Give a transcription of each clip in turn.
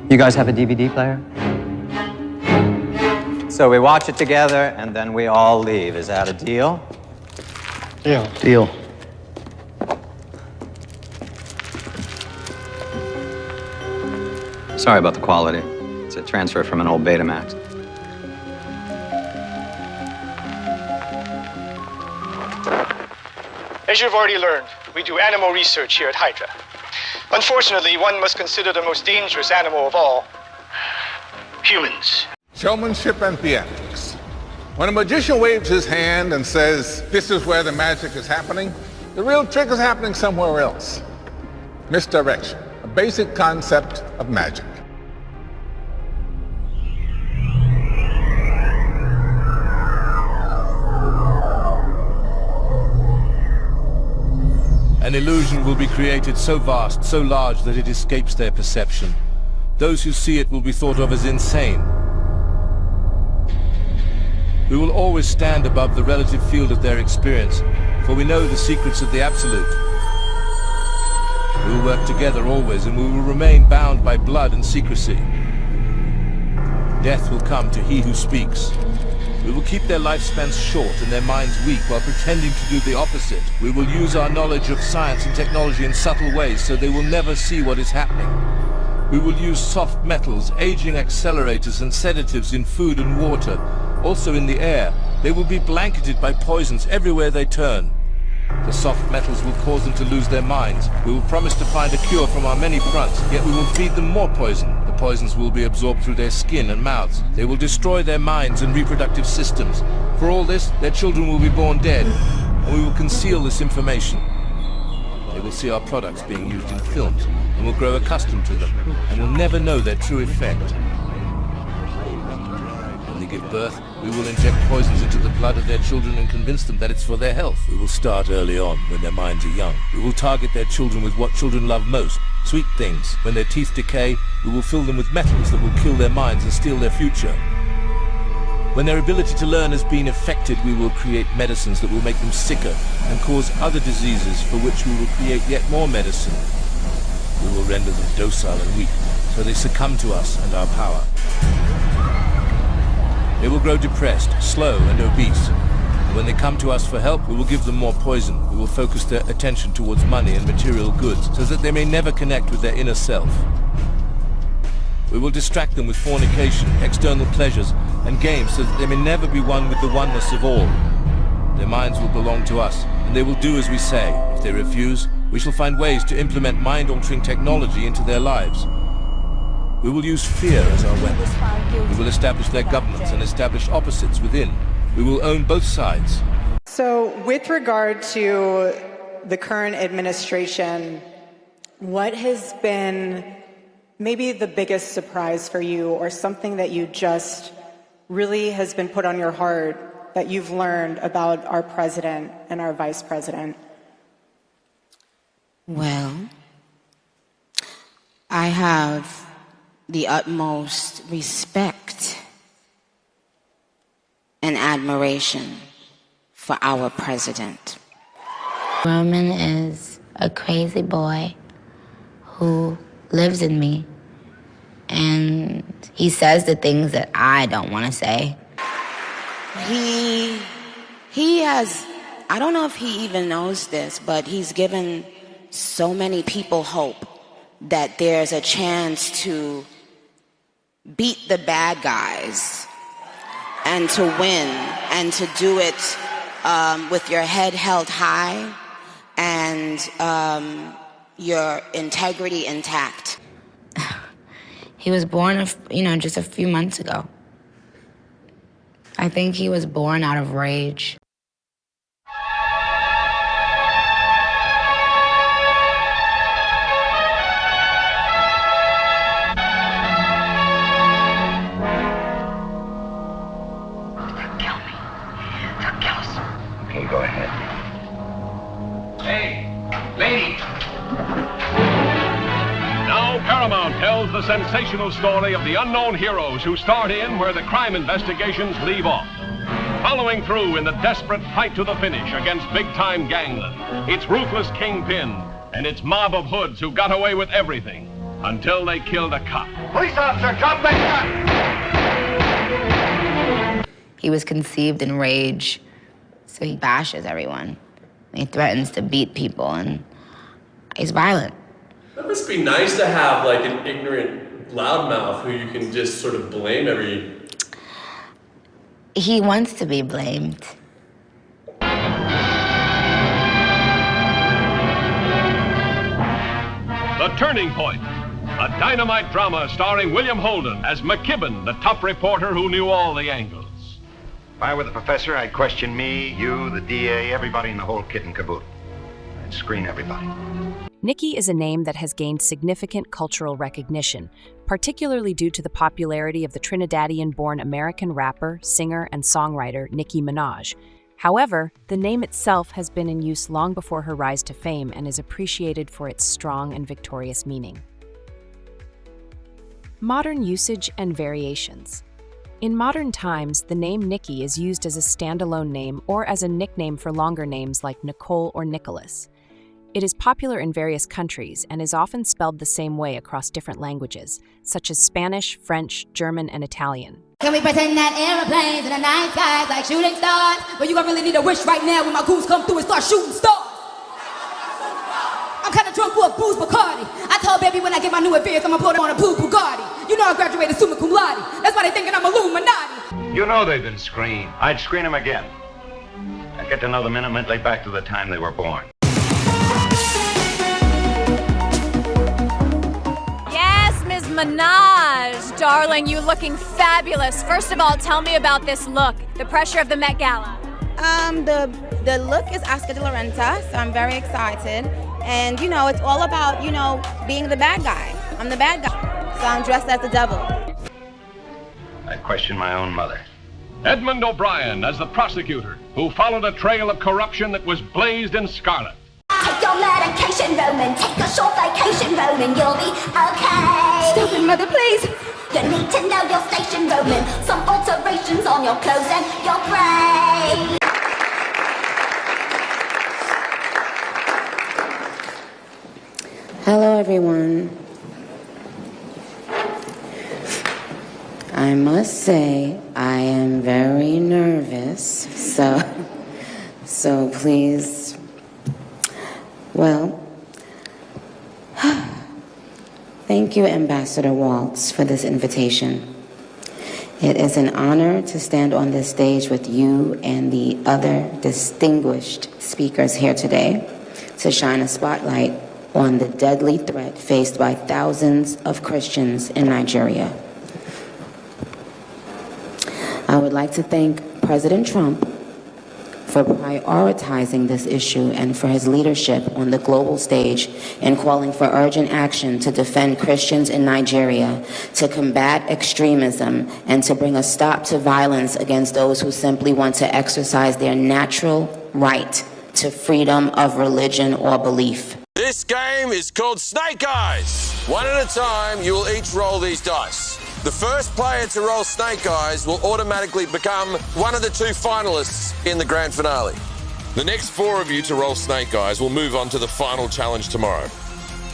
You guys have a DVD player? So we watch it together, and then we all leave. Is that a deal? Deal. Deal. Sorry about the quality. It's a transfer from an old Betamax. As you've already learned, we do animal research here at Hydra. Unfortunately, one must consider the most dangerous animal of all. Humans. Showmanship and theatrics. When a magician waves his hand and says, "This is where the magic is happening," the real trick is happening somewhere else. Misdirection, a basic concept of magic. An illusion will be created so vast, so large that it escapes their perception. Those who see it will be thought of as insane. We will always stand above the relative field of their experience, for we know the secrets of the absolute. We will work together always, and we will remain bound by blood and secrecy. Death will come to he who speaks. We will keep their lifespans short and their minds weak while pretending to do the opposite. We will use our knowledge of science and technology in subtle ways so they will never see what is happening. We will use soft metals, aging accelerators and sedatives in food and water, also in the air. They will be blanketed by poisons everywhere they turn. The soft metals will cause them to lose their minds. We will promise to find a cure from our many fronts, yet we will feed them more poison. The poisons will be absorbed through their skin and mouths. They will destroy their minds and reproductive systems. For all this, their children will be born dead, and we will conceal this information. They will see our products being used in films, and will grow accustomed to them, and will never know their true effect. When they give birth, we will inject poisons into the blood of their children and convince them that it's for their health. We will start early on, when their minds are young. We will target their children with what children love most, sweet things. When their teeth decay, we will fill them with metals that will kill their minds and steal their future. When their ability to learn has been affected, we will create medicines that will make them sicker and cause other diseases for which we will create yet more medicine. We will render them docile and weak, so they succumb to us and our power. They will grow depressed, slow and obese. And when they come to us for help, we will give them more poison. We will focus their attention towards money and material goods, so that they may never connect with their inner self. We will distract them with fornication, external pleasures, and games, so that they may never be one with the oneness of all. Their minds will belong to us, and they will do as we say. If they refuse, we shall find ways to implement mind-altering technology into their lives. We will use fear as our weapon. We will establish their governments and establish opposites within. We will own both sides. So, with regard to the current administration, what has been maybe the biggest surprise for you, or something that you just really has been put on your heart that you've learned about our president and our vice president? Well, I have the utmost respect and admiration for our president. Roman is a crazy boy who lives in me, and he says the things that I don't want to say. He has, I don't know if he even knows this, but he's given so many people hope that there's a chance to beat the bad guys and to win, and to do it with your head held high and your integrity intact. He was born, just a few months ago. I think he was born out of rage. Okay, go ahead. Hey, lady. Now Paramount tells the sensational story of the unknown heroes who start in where the crime investigations leave off. Following through in the desperate fight to the finish against big-time gangland, its ruthless kingpin, and its mob of hoods who got away with everything. until they killed a cop. Police officer, drop that gun! He was conceived in rage, so he bashes everyone. He threatens to beat people, and he's violent. That must be nice to have like an ignorant loudmouth who you can just sort of blame every... He wants to be blamed. The Turning Point, a dynamite drama starring William Holden as McKibben, the tough reporter who knew all the angles. If I were the professor, I'd question me, you, the DA, everybody in the whole kit and caboodle. I'd screen everybody. Nikki is a name that has gained significant cultural recognition, particularly due to the popularity of the Trinidadian-born American rapper, singer, and songwriter Nicki Minaj. However, the name itself has been in use long before her rise to fame and is appreciated for its strong and victorious meaning. Modern usage and variations. In modern times, the name Nikki is used as a standalone name or as a nickname for longer names like Nicole or Nicholas. It is popular in various countries and is often spelled the same way across different languages, such as Spanish, French, German, and Italian. Can we pretend that airplanes in the night skies like shooting stars? Well, you gonna really need a wish right now when my goons come through and start shooting stars. I'm kinda drunk with booze Bacardi. I told baby when I get my new advance, I'ma put on a blue Bugatti. You know I graduated summa cum laude. That's why they thinking I'm Illuminati. You know they've been screened. I'd screen them again. I'd get to know them intimately back to the time they were born. Ms. Minaj, darling, you looking fabulous. First of all, tell me about this look, the pressure of the Met Gala. The look is Oscar de la Renta, so I'm very excited. And, you know, it's all about, you know, being the bad guy. I'm the bad guy, so I'm dressed as the devil. I'd question my own mother. Edmund O'Brien as the prosecutor, who followed a trail of corruption that was blazed in scarlet. Take your medication, Roman. Take a short vacation, Roman. You'll be okay. Stop it, mother, please. You need to know your station, Roman. Some alterations on your clothes and your brain. Hello, everyone. I must say, I am very nervous, so please, well, thank you, Ambassador Waltz, for this invitation. It is an honor to stand on this stage with you and the other distinguished speakers here today to shine a spotlight on the deadly threat faced by thousands of Christians in Nigeria. I would like to thank President Trump for prioritizing this issue and for his leadership on the global stage in calling for urgent action to defend Christians in Nigeria, to combat extremism, and to bring a stop to violence against those who simply want to exercise their natural right to freedom of religion or belief. This game is called Snake Eyes. One at a time, you will each roll these dice. The first player to roll Snake Eyes will automatically become one of the two finalists in the grand finale. The next four of you to roll Snake Eyes will move on to the final challenge tomorrow.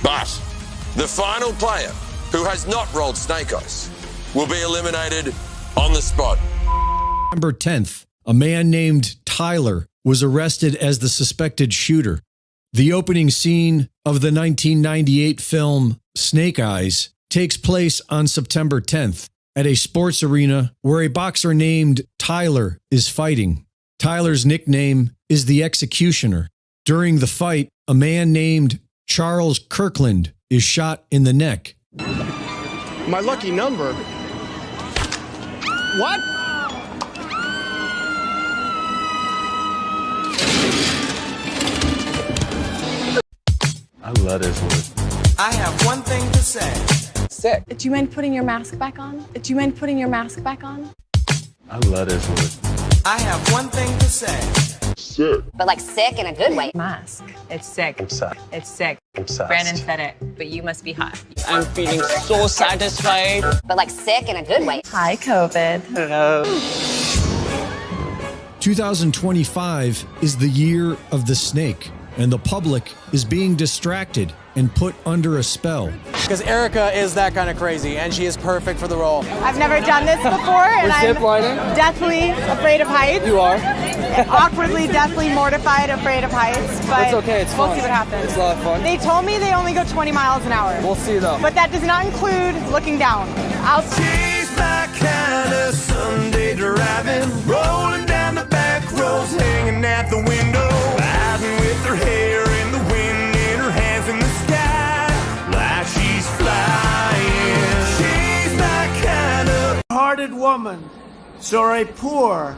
But the final player who has not rolled Snake Eyes will be eliminated on the spot. September 10th, a man named Tyler was arrested as the suspected shooter. The opening scene of the 1998 film Snake Eyes takes place on September 10th at a sports arena where a boxer named Tyler is fighting. Tyler's nickname is the Executioner. During the fight, a man named Charles Kirkland is shot in the neck. My lucky number? What? I love this one. I have one thing to say. Sick. Do you mind putting your mask back on? Do you mind putting your mask back on? I love this one. I have one thing to say. Sick. But like sick in a good way. Mask. It's sick. I'm sorry. It's sick. I'm sorry. Brandon said it, but you must be hot. I'm feeling so satisfied. But like sick in a good way. Hi, COVID. Hello. 2025 is the year of the snake. and the public is being distracted and put under a spell. Because Erica is that kind of crazy, and she is perfect for the role. I've never done this before, and I'm deathly afraid of heights. You are? Awkwardly, deathly mortified, afraid of heights. But it's okay, it's fun. We'll see what happens. It's a lot of fun. They told me they only go 20 miles an hour. We'll see, though. But that does not include looking down. She's my kind of Sunday driving, rolling down the back roads, hanging at the window, riding with her hair in the wind, in her hands in the sky, like she's flying. She's my kind of hearted woman, saw a poor,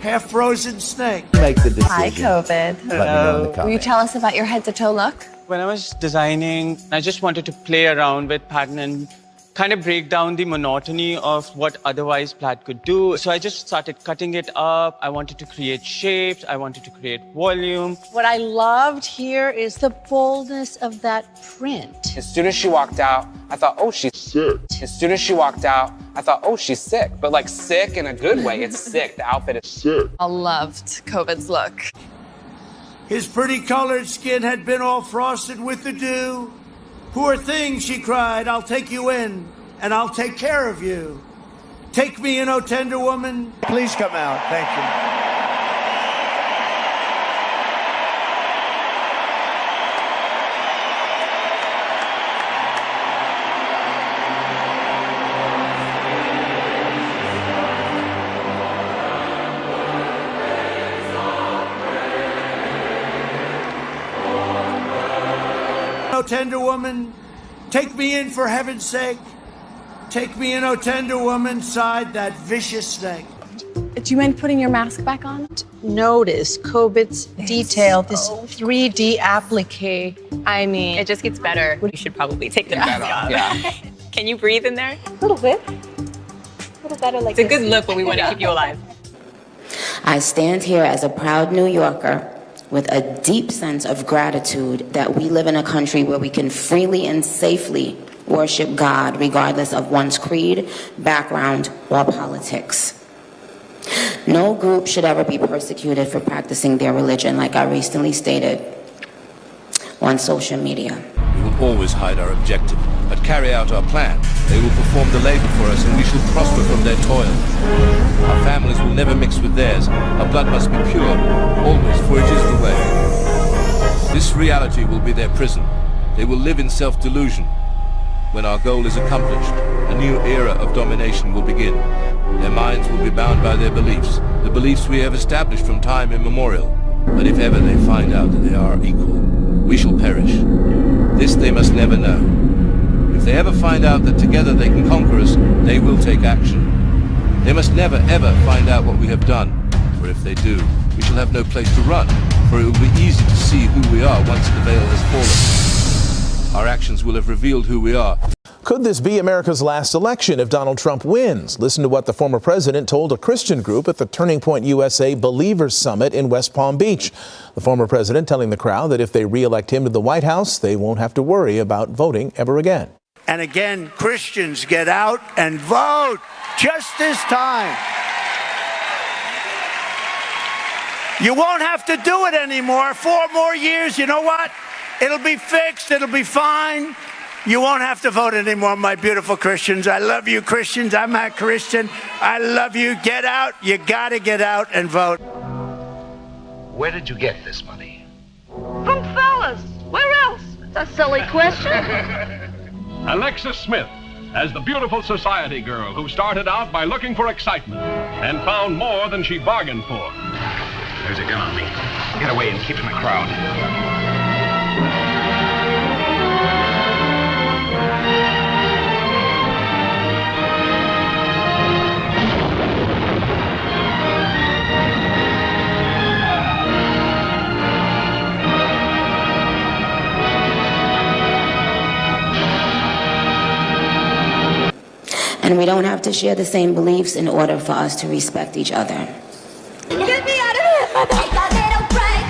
half-frozen snake. Make the decision. Hi, COVID. Let me know in the comments. Will you tell us about your head-to-toe look? When I was designing, I just wanted to play around with pattern and kind of break down the monotony of what otherwise plaid could do. So I just started cutting it up. I wanted to create shapes. I wanted to create volume. What I loved here is the boldness of that print. As soon as she walked out, I thought, oh, she's sick. As soon as she walked out, I thought, oh, she's sick. But like sick in a good way. It's sick. The outfit is sick. I loved COVID's look. His pretty colored skin had been all frosted with the dew. Poor thing, she cried, I'll take you in, and I'll take care of you. Take me in, oh tender woman. Please come out. Thank you. Oh, tender woman, take me in for heaven's sake. Take me in, oh tender woman, sighed that vicious snake. Do you mind putting your mask back on? Notice COVID's detail, this 3D applique. I mean, it just gets better. You should probably take the mask off. Yeah. Can you breathe in there? A little bit. A little better like It's a good look, but we want to keep you alive. I stand here as a proud New Yorker with a deep sense of gratitude that we live in a country where we can freely and safely worship God regardless of one's creed, background, or politics. No group should ever be persecuted for practicing their religion, like I recently stated on social media. We will always hide our objective, but carry out our plan. They will perform the labor for us, and we shall prosper from their toil. Our families will never mix with theirs. Our blood must be pure, always, for it is the way. This reality will be their prison. They will live in self-delusion. When our goal is accomplished, a new era of domination will begin. Their minds will be bound by their beliefs, the beliefs we have established from time immemorial. But if ever they find out that they are equal, we shall perish. This they must never know. If they ever find out that together they can conquer us, they will take action. They must never, ever find out what we have done, for if they do, we shall have no place to run, for it will be easy to see who we are once the veil has fallen. Our actions will have revealed who we are. Could this be America's last election if Donald Trump wins? Listen to what the former president told a Christian group at the Turning Point USA Believers Summit in West Palm Beach. The former president telling the crowd that if they re-elect him to the White House, they won't have to worry about voting ever again. And again, Christians, get out and vote just this time. You won't have to do it anymore. 4 more years, you know what? It'll be fixed. It'll be fine. You won't have to vote anymore, my beautiful Christians. I love you, Christians. I'm a Christian. I love you. Get out. You got to get out and vote. Where did you get this money? From fellas. Where else? That's a silly question. Alexis Smith as the beautiful society girl who started out by looking for excitement and found more than she bargained for. There's a gun on me. Get away and keep in the crowd. And we don't have to share the same beliefs in order for us to respect each other. Get me out of here! Take a little break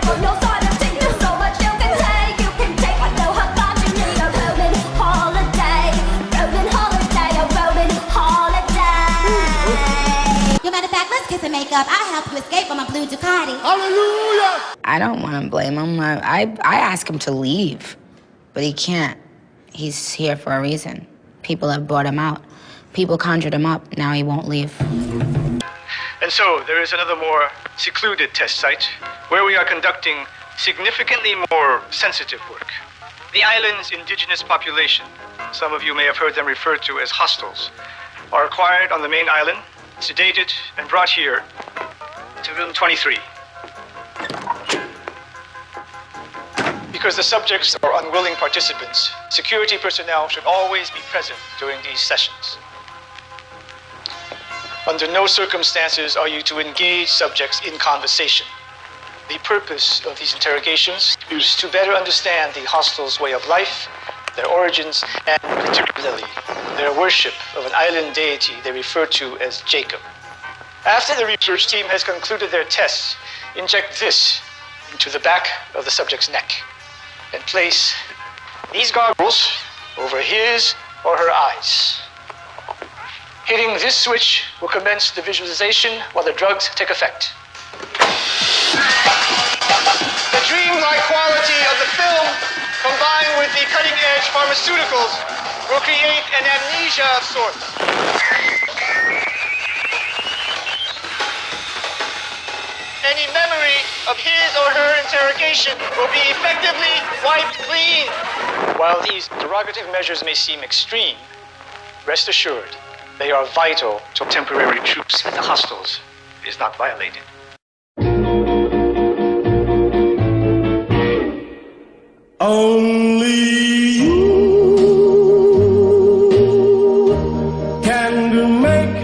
from your side of things. There's so much you can take. You can take what no hug got you need a Roman holiday. Roman holiday, a Roman holiday. Yo, matter of fact, let's kiss and make up. I'll help you escape from a blue Ducati. Hallelujah! I don't want to blame him. I ask him to leave, but he can't. He's here for a reason. People have brought him out. People conjured him up. Now he won't leave. And so there is another more secluded test site where we are conducting significantly more sensitive work. The island's indigenous population, some of you may have heard them referred to as hostels, are acquired on the main island, sedated, and brought here to room 23. Because the subjects are unwilling participants, security personnel should always be present during these sessions. Under no circumstances are you to engage subjects in conversation. The purpose of these interrogations is to better understand the hostel's way of life, their origins, and particularly their worship of an island deity they refer to as Jacob. After the research team has concluded their tests, inject this into the back of the subject's neck and place these goggles over his or her eyes. Hitting this switch will commence the visualization while the drugs take effect. The dreamlike quality of the film, combined with the cutting-edge pharmaceuticals, will create an amnesia of sorts. Any memory of his or her interrogation will be effectively wiped clean. While these derogative measures may seem extreme, rest assured, they are vital to temporary truce at the hostels is not violated. Only you can make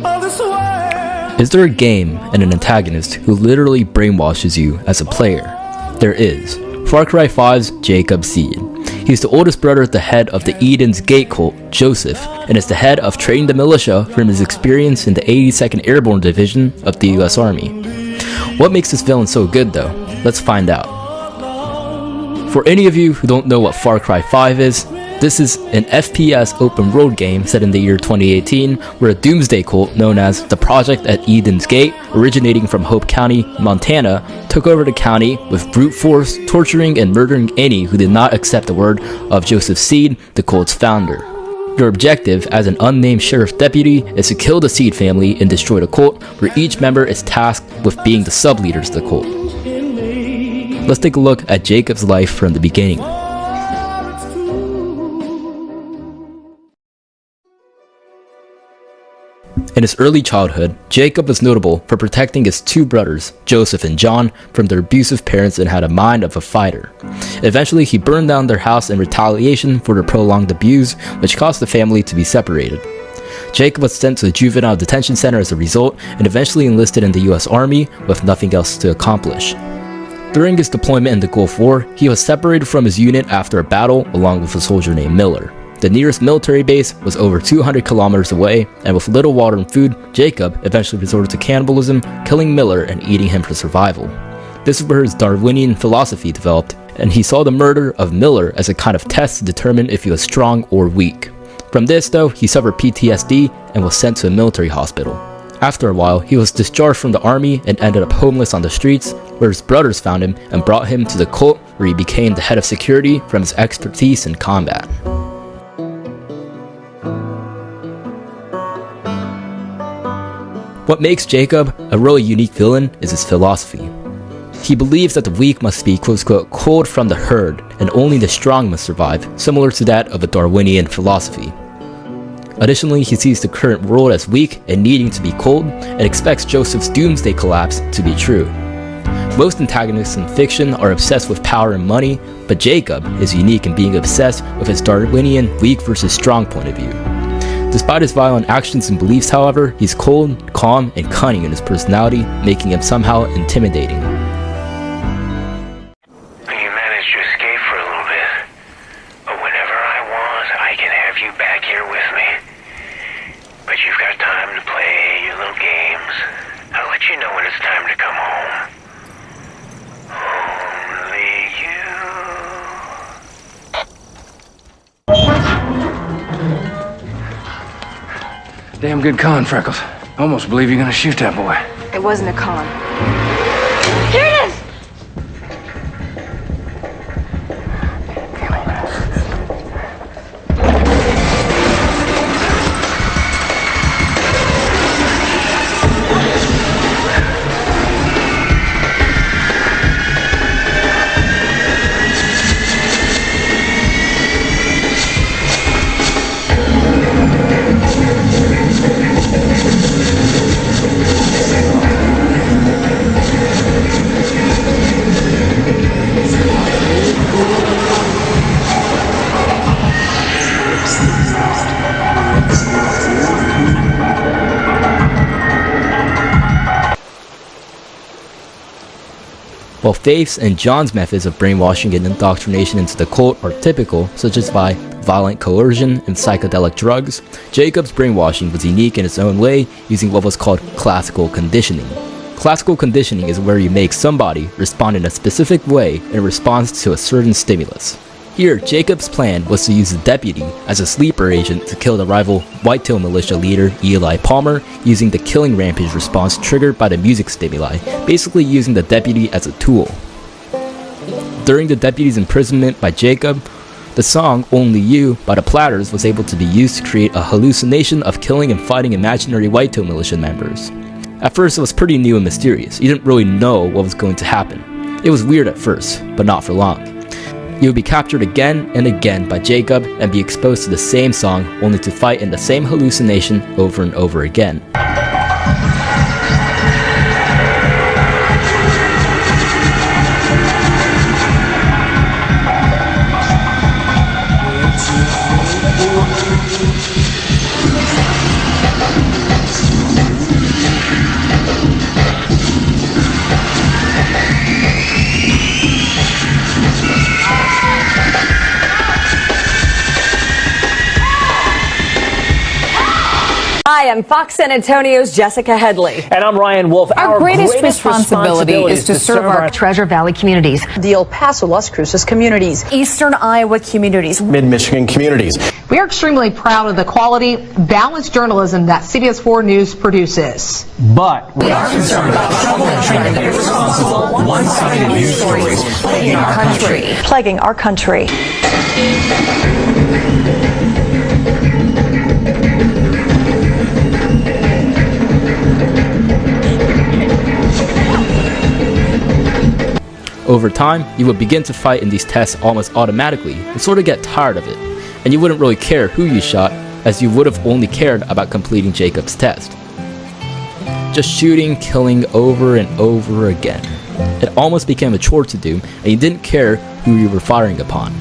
all this world. Is there a game and an antagonist who literally brainwashes you as a player? There is. Far Cry 5's Jacob Seed. He's the oldest brother at the head of the Eden's Gate cult, Joseph, and is the head of training the militia from his experience in the 82nd Airborne Division of the US Army. What makes this villain so good though? Let's find out. For any of you who don't know what Far Cry 5 is, this is an FPS open world game set in the year 2018 where a doomsday cult known as the Project at Eden's Gate, originating from Hope County, Montana, took over the county with brute force, torturing and murdering any who did not accept the word of Joseph Seed, the cult's founder. Your objective as an unnamed sheriff deputy is to kill the Seed family and destroy the cult, where each member is tasked with being the sub-leaders of the cult. Let's take a look at Jacob's life from the beginning. In his early childhood, Jacob was notable for protecting his two brothers, Joseph and John, from their abusive parents and had a mind of a fighter. Eventually, he burned down their house in retaliation for their prolonged abuse, which caused the family to be separated. Jacob was sent to a juvenile detention center as a result, and eventually enlisted in the US Army with nothing else to accomplish. During his deployment in the Gulf War, he was separated from his unit after a battle along with a soldier named Miller. The nearest military base was over 200 kilometers away, and with little water and food, Jacob eventually resorted to cannibalism, killing Miller and eating him for survival. This is where his Darwinian philosophy developed, and he saw the murder of Miller as a kind of test to determine if he was strong or weak. From this though, he suffered PTSD and was sent to a military hospital. After a while, he was discharged from the army and ended up homeless on the streets, where his brothers found him and brought him to the cult, where he became the head of security from his expertise in combat. What makes Jacob a really unique villain is his philosophy. He believes that the weak must be quote-unquote culled from the herd, and only the strong must survive, similar to that of a Darwinian philosophy. Additionally, he sees the current world as weak and needing to be culled, and expects Joseph's doomsday collapse to be true. Most antagonists in fiction are obsessed with power and money, but Jacob is unique in being obsessed with his Darwinian weak versus strong point of view. Despite his violent actions and beliefs, however, he's cold, calm, and cunning in his personality, making him somehow intimidating. You managed to escape for a little bit, but whenever I want, I can have you back here with me. But you've got time to play your little games. I'll let you know when it's time to come home. Only you. Damn good con, Freckles. I almost believe you're gonna shoot that boy. It wasn't a con. Here it is! While Faith's and John's methods of brainwashing and indoctrination into the cult are typical, such as by violent coercion and psychedelic drugs, Jacob's brainwashing was unique in its own way, using what was called classical conditioning. Classical conditioning is where you make somebody respond in a specific way in response to a certain stimulus. Here, Jacob's plan was to use the deputy as a sleeper agent to kill the rival Whitetail militia leader Eli Palmer, using the killing rampage response triggered by the music stimuli, basically using the deputy as a tool. During the deputy's imprisonment by Jacob, the song Only You by the Platters was able to be used to create a hallucination of killing and fighting imaginary Whitetail militia members. At first it was pretty new and mysterious. You didn't really know what was going to happen. It was weird at first, but not for long. You would be captured again and again by Jacob and be exposed to the same song, only to fight in the same hallucination over and over again. Hi, I'm Fox San Antonio's Jessica Headley. And I'm Ryan Wolf. Our greatest responsibility is to serve our Treasure Valley communities, the El Paso, Las Cruces communities, Eastern Iowa communities, Mid-Michigan communities. We are extremely proud of the quality, balanced journalism that CBS 4 News produces. But we are concerned about troubling and irresponsible, one-sided news stories plaguing our country. Plaguing our country. Over time, you would begin to fight in these tests almost automatically and sort of get tired of it, and you wouldn't really care who you shot, as you would have only cared about completing Jacob's test. Just shooting, killing over and over again. It almost became a chore to do, and you didn't care who you were firing upon.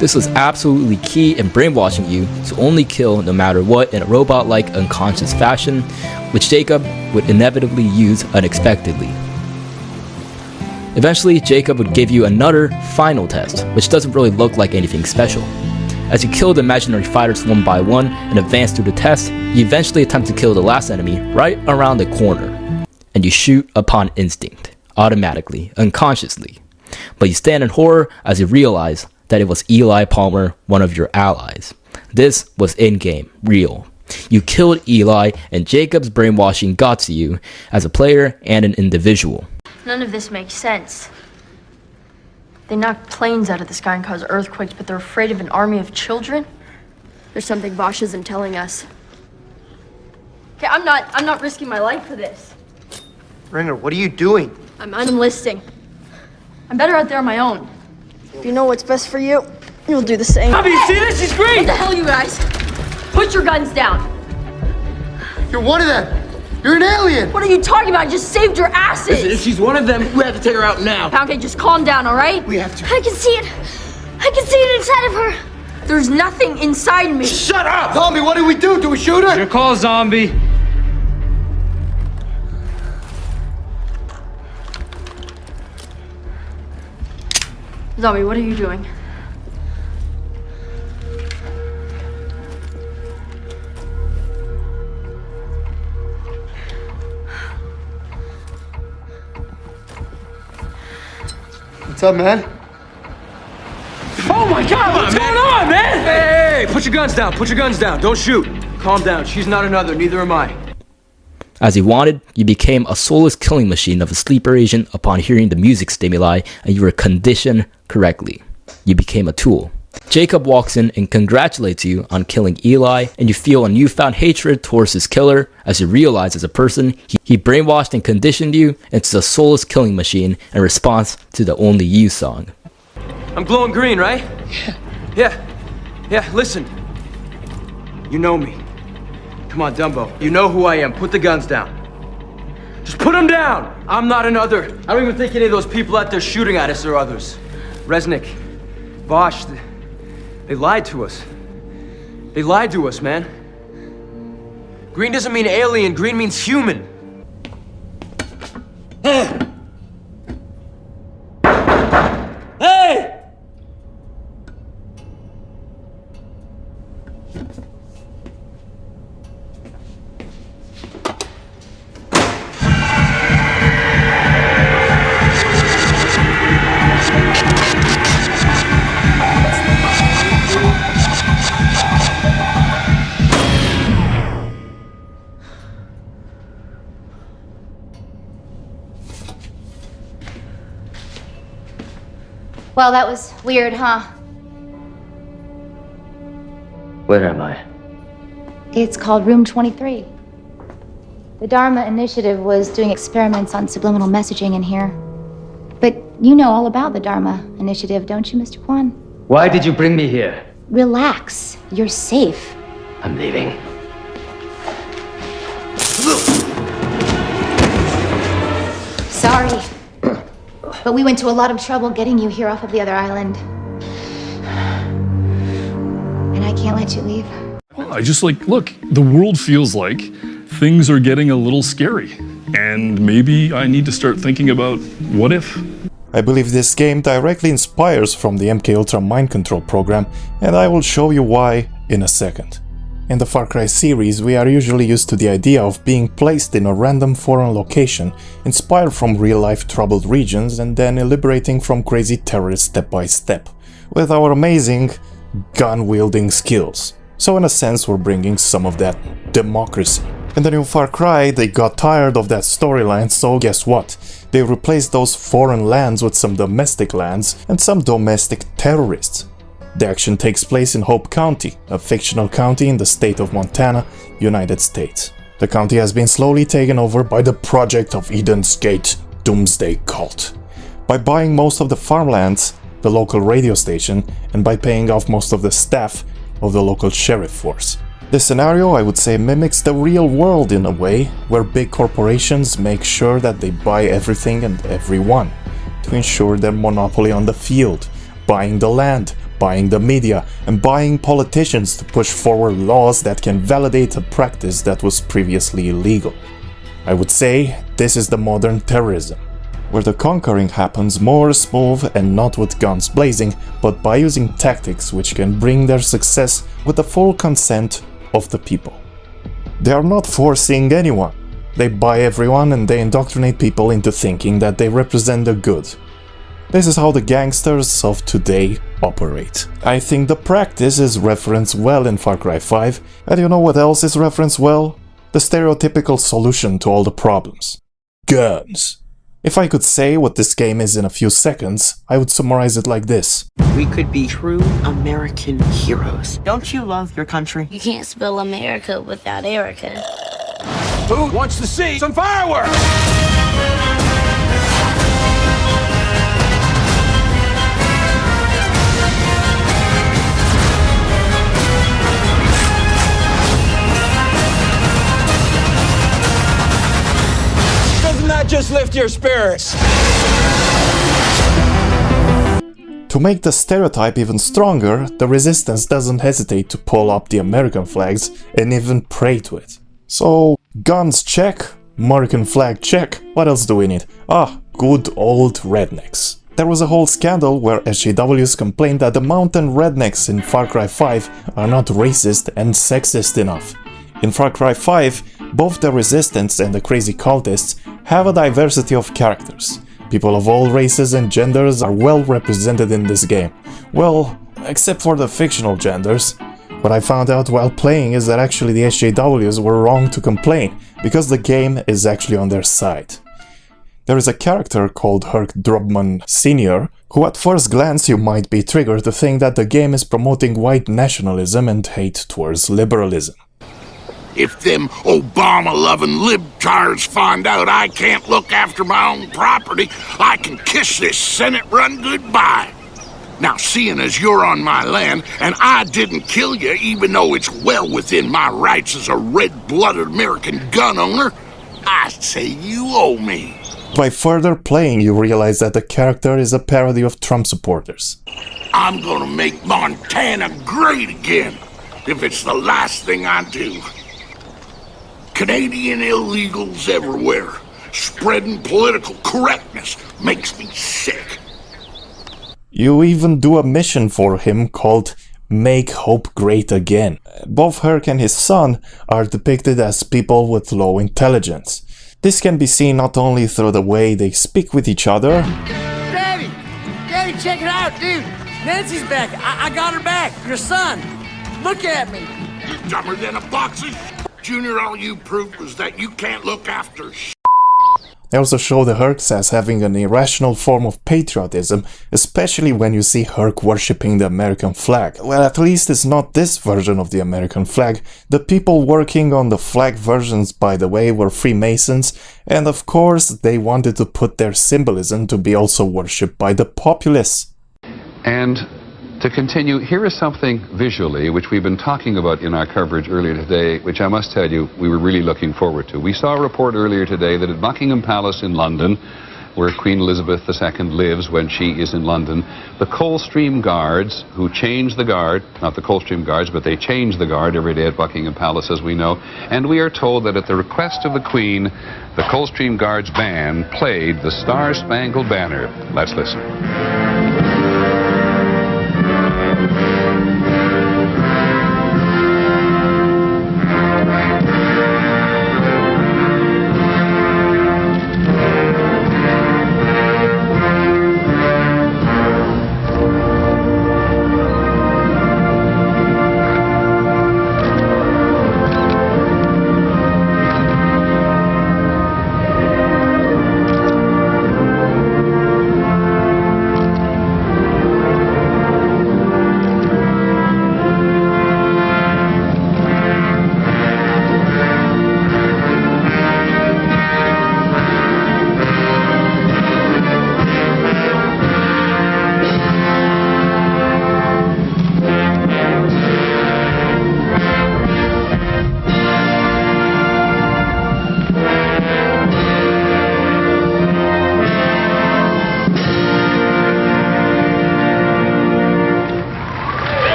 This was absolutely key in brainwashing you to only kill no matter what in a robot-like unconscious fashion, which Jacob would inevitably use unexpectedly. Eventually, Jacob would give you another final test, which doesn't really look like anything special. As you kill the imaginary fighters one by one and advance through the test, you eventually attempt to kill the last enemy right around the corner. And you shoot upon instinct, automatically, unconsciously. But you stand in horror as you realize that it was Eli Palmer, one of your allies. This was in-game, real. You killed Eli, and Jacob's brainwashing got to you as a player and an individual. None of this makes sense. They knock planes out of the sky and cause earthquakes, but they're afraid of an army of children? There's something Bosch isn't telling us. Okay, I'm not risking my life for this. Ringer, what are you doing? I'm unenlisting. I'm better out there on my own. If you know what's best for you, you'll do the same. Bobby, you see this? She's great! What the hell, you guys? Put your guns down. You're one of them. You're an alien! What are you talking about? I just saved your asses! If she's one of them, we have to take her out now. Okay, just calm down, all right? We have to. I can see it. I can see it inside of her. There's nothing inside me. Shut up! Zombie, what do we do? Do we shoot her? Your call, zombie. Zombie, what are you doing? What's up, man? Oh my God, what's going on, man? Hey, put your guns down, put your guns down. Don't shoot. Calm down. She's not another, neither am I. As you wanted, you became a soulless killing machine of a sleeper agent upon hearing the music stimuli, and you were conditioned correctly. You became a tool. Jacob walks in and congratulates you on killing Eli, and you feel a newfound hatred towards his killer as you realize as a person he brainwashed and conditioned you into a soulless killing machine in response to the Only You song. I'm glowing green, right? Yeah, listen. You know me. Come on, Dumbo. You know who I am. Put the guns down. Just put them down! I'm not another. I don't even think any of those people out there shooting at us are others. Resnick, Bosch, they lied to us. They lied to us, man. Green doesn't mean alien, green means human. Well, that was weird, huh? Where am I? It's called Room 23. The Dharma Initiative was doing experiments on subliminal messaging in here. But you know all about the Dharma Initiative, don't you, Mr. Kwan? Why did you bring me here? Relax. You're safe. I'm leaving. Sorry. But we went to a lot of trouble getting you here off of the other island. And I can't let you leave. I just look, the world feels like things are getting a little scary. And maybe I need to start thinking about what if? I believe this game directly inspires from the MKUltra mind control program, and I will show you why in a second. In the Far Cry series, we are usually used to the idea of being placed in a random foreign location, inspired from real-life troubled regions, and then liberating from crazy terrorists step by step, with our amazing gun-wielding skills. So in a sense, we're bringing some of that democracy. In the new Far Cry, they got tired of that storyline, so guess what? They replaced those foreign lands with some domestic lands and some domestic terrorists. The action takes place in Hope County, a fictional county in the state of Montana, United States. The county has been slowly taken over by the Project of Eden's Gate Doomsday Cult. By buying most of the farmlands, the local radio station, and by paying off most of the staff of the local sheriff force. This scenario, I would say, mimics the real world in a way, where big corporations make sure that they buy everything and everyone, to ensure their monopoly on the field, buying the land, buying the media, and buying politicians to push forward laws that can validate a practice that was previously illegal. I would say this is the modern terrorism, where the conquering happens more smooth and not with guns blazing, but by using tactics which can bring their success with the full consent of the people. They are not forcing anyone. They buy everyone and they indoctrinate people into thinking that they represent the good. This is how the gangsters of today operate. I think the practice is referenced well in Far Cry 5, and you know what else is referenced well? The stereotypical solution to all the problems. Guns. If I could say what this game is in a few seconds, I would summarize it like this. We could be true American heroes. Don't you love your country? You can't spell America without Erica. Who wants to see some fireworks? Doesn't that just lift your spirits? To make the stereotype even stronger, the resistance doesn't hesitate to pull up the American flags and even pray to it. So, guns check, American flag check, what else do we need? Ah, good old rednecks. There was a whole scandal where SJWs complained that the mountain rednecks in Far Cry 5 are not racist and sexist enough. In Far Cry 5, both the resistance and the crazy cultists have a diversity of characters. People of all races and genders are well represented in this game. Well, except for the fictional genders. What I found out while playing is that actually the SJWs were wrong to complain, because the game is actually on their side. There is a character called Herc Drobman Sr., who at first glance you might be triggered to think that the game is promoting white nationalism and hate towards liberalism. If them Obama-loving libtards find out I can't look after my own property, I can kiss this Senate run goodbye. Now, seeing as you're on my land, and I didn't kill you even though it's well within my rights as a red-blooded American gun owner, I say you owe me. By further playing, you realize that the character is a parody of Trump supporters. I'm gonna make Montana great again, if it's the last thing I do. Canadian illegals everywhere, spreading political correctness, makes me sick. You even do a mission for him called Make Hope Great Again. Both Herc and his son are depicted as people with low intelligence. This can be seen not only through the way they speak with each other. Daddy! Daddy, check it out, dude! Nancy's back! I got her back! Your son! Look at me! You're dumber than a box of Junior, all you proved was that you can't look after They also show the Hercs as having an irrational form of patriotism, especially when you see Herc worshipping the American flag. Well, at least it's not this version of the American flag. The people working on the flag versions, by the way, were Freemasons, and of course they wanted to put their symbolism to be also worshipped by the populace. And to continue, here is something visually which we've been talking about in our coverage earlier today, which I must tell you we were really looking forward to. We saw a report earlier today that at Buckingham Palace in London, where Queen Elizabeth II lives when she is in London, the Coldstream Guards, who change the guard, not the Coldstream Guards, but they change the guard every day at Buckingham Palace, as we know, and we are told that at the request of the Queen, the Coldstream Guards band played the Star-Spangled Banner. Let's listen.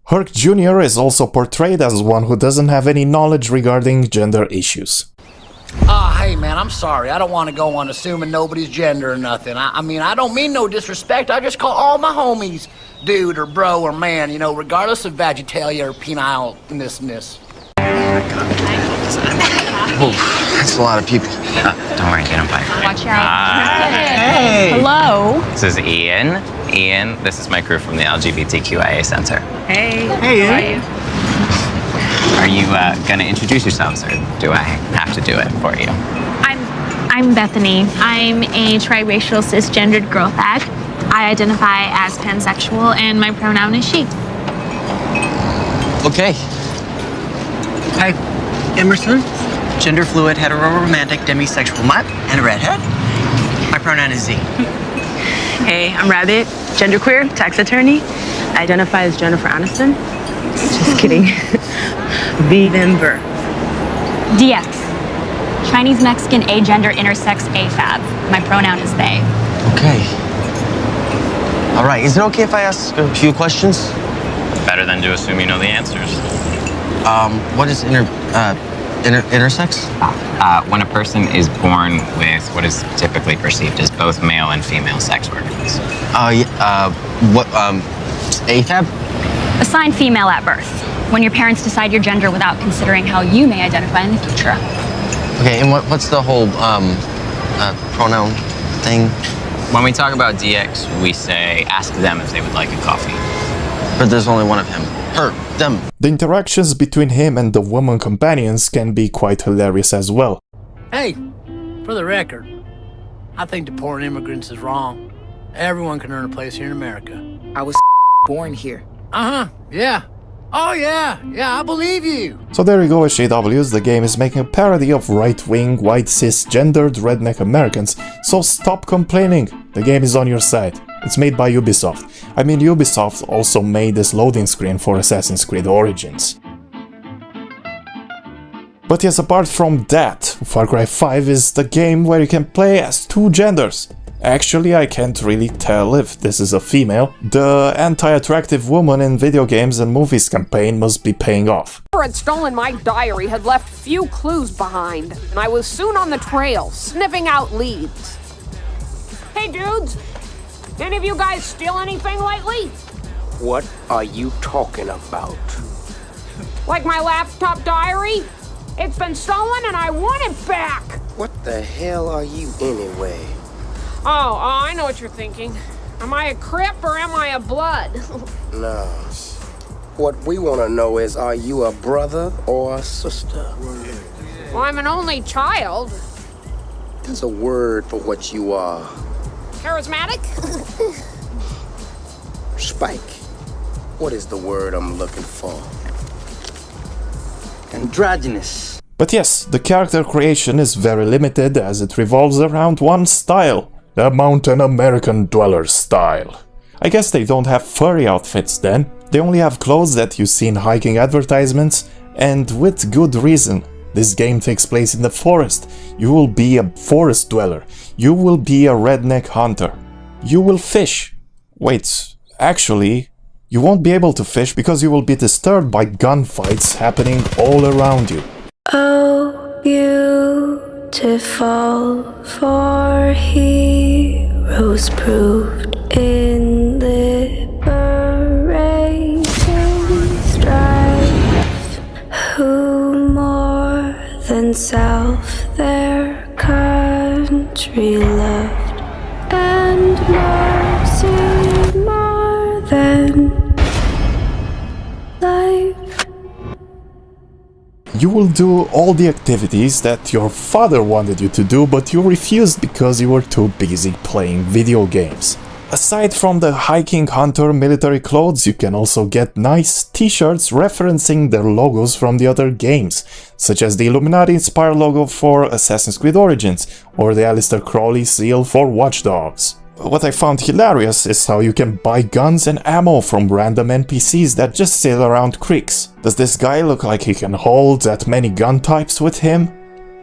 Herc Jr. is also portrayed as one who doesn't have any knowledge regarding gender issues. Hey man, I'm sorry. I don't want to go on assuming nobody's gender or nothing. I mean, I don't mean no disrespect. I just call all my homies dude or bro or man, you know, regardless of vegetalia or penile-ness. Oh, that's a lot of people. Don't worry, get them by. Watch out. Hey. Hello. This is Ian. Ian, this is my crew from the LGBTQIA Center. Hey. Hey, Ian. How are you? Are you gonna introduce yourselves, or do I have to do it for you? I'm Bethany. I'm a triracial cisgendered girl fag. I identify as pansexual and my pronoun is she. Okay. Hi, Emerson. Gender fluid, hetero-romantic, demisexual mutt, and a redhead. My pronoun is Z. Hey, I'm Rabbit, genderqueer, tax attorney. I identify as Jennifer Aniston. Just kidding. Vember. DX. Chinese Mexican agender intersex AFAB. My pronoun is they. Okay. All right, is it okay if I ask a few questions? Better than to assume you know the answers. What is intersex? When a person is born with what is typically perceived as both male and female sex organs. AFAB? Assigned female at birth. When your parents decide your gender without considering how you may identify in the future. Okay, and what's the whole pronoun thing? When we talk about DX, we say ask them if they would like a coffee. But there's only one of him. Her, them. The interactions between him and the woman companions can be quite hilarious as well. Hey, for the record, I think deporting immigrants is wrong. Everyone can earn a place here in America. I was born here. Yeah. Oh yeah, I believe you. So there you go, SJWs, the game is making a parody of right-wing, white, cisgendered, redneck Americans, so stop complaining, the game is on your side. It's made by Ubisoft. I mean, Ubisoft also made this loading screen for Assassin's Creed Origins. But yes, apart from that, Far Cry 5 is the game where you can play as two genders. Actually, I can't really tell if this is a female. The anti-attractive woman in video games and movies campaign must be paying off. Whoever had stolen my diary had left few clues behind, and I was soon on the trail, sniffing out leads. Hey dudes, any of you guys steal anything lately? What are you talking about? Like my laptop diary? It's been stolen and I want it back! What the hell are you anyway? Oh, I know what you're thinking. Am I a Crip or am I a Blood? No. What we want to know is, are you a brother or a sister? Well, I'm an only child. There's a word for what you are. Charismatic? Spike. What is the word I'm looking for? Androgynous. But yes, the character creation is very limited as it revolves around one style, the Mountain American Dweller style. I guess they don't have furry outfits then, they only have clothes that you see in hiking advertisements, and with good reason. This game takes place in the forest. You will be a forest dweller. You will be a redneck hunter. You will fish. Wait, actually, you won't be able to fish because you will be disturbed by gunfights happening all around you. Oh, beautiful for heroes proved in liberating strife, who more than self their country loved, and mercy more than life. You will do all the activities that your father wanted you to do, but you refused because you were too busy playing video games. Aside from the hiking hunter military clothes, you can also get nice t-shirts referencing their logos from the other games, such as the Illuminati-inspired logo for Assassin's Creed Origins, or the Aleister Crowley seal for Watch Dogs. What I found hilarious is how you can buy guns and ammo from random NPCs that just sit around creeks. Does this guy look like he can hold that many gun types with him?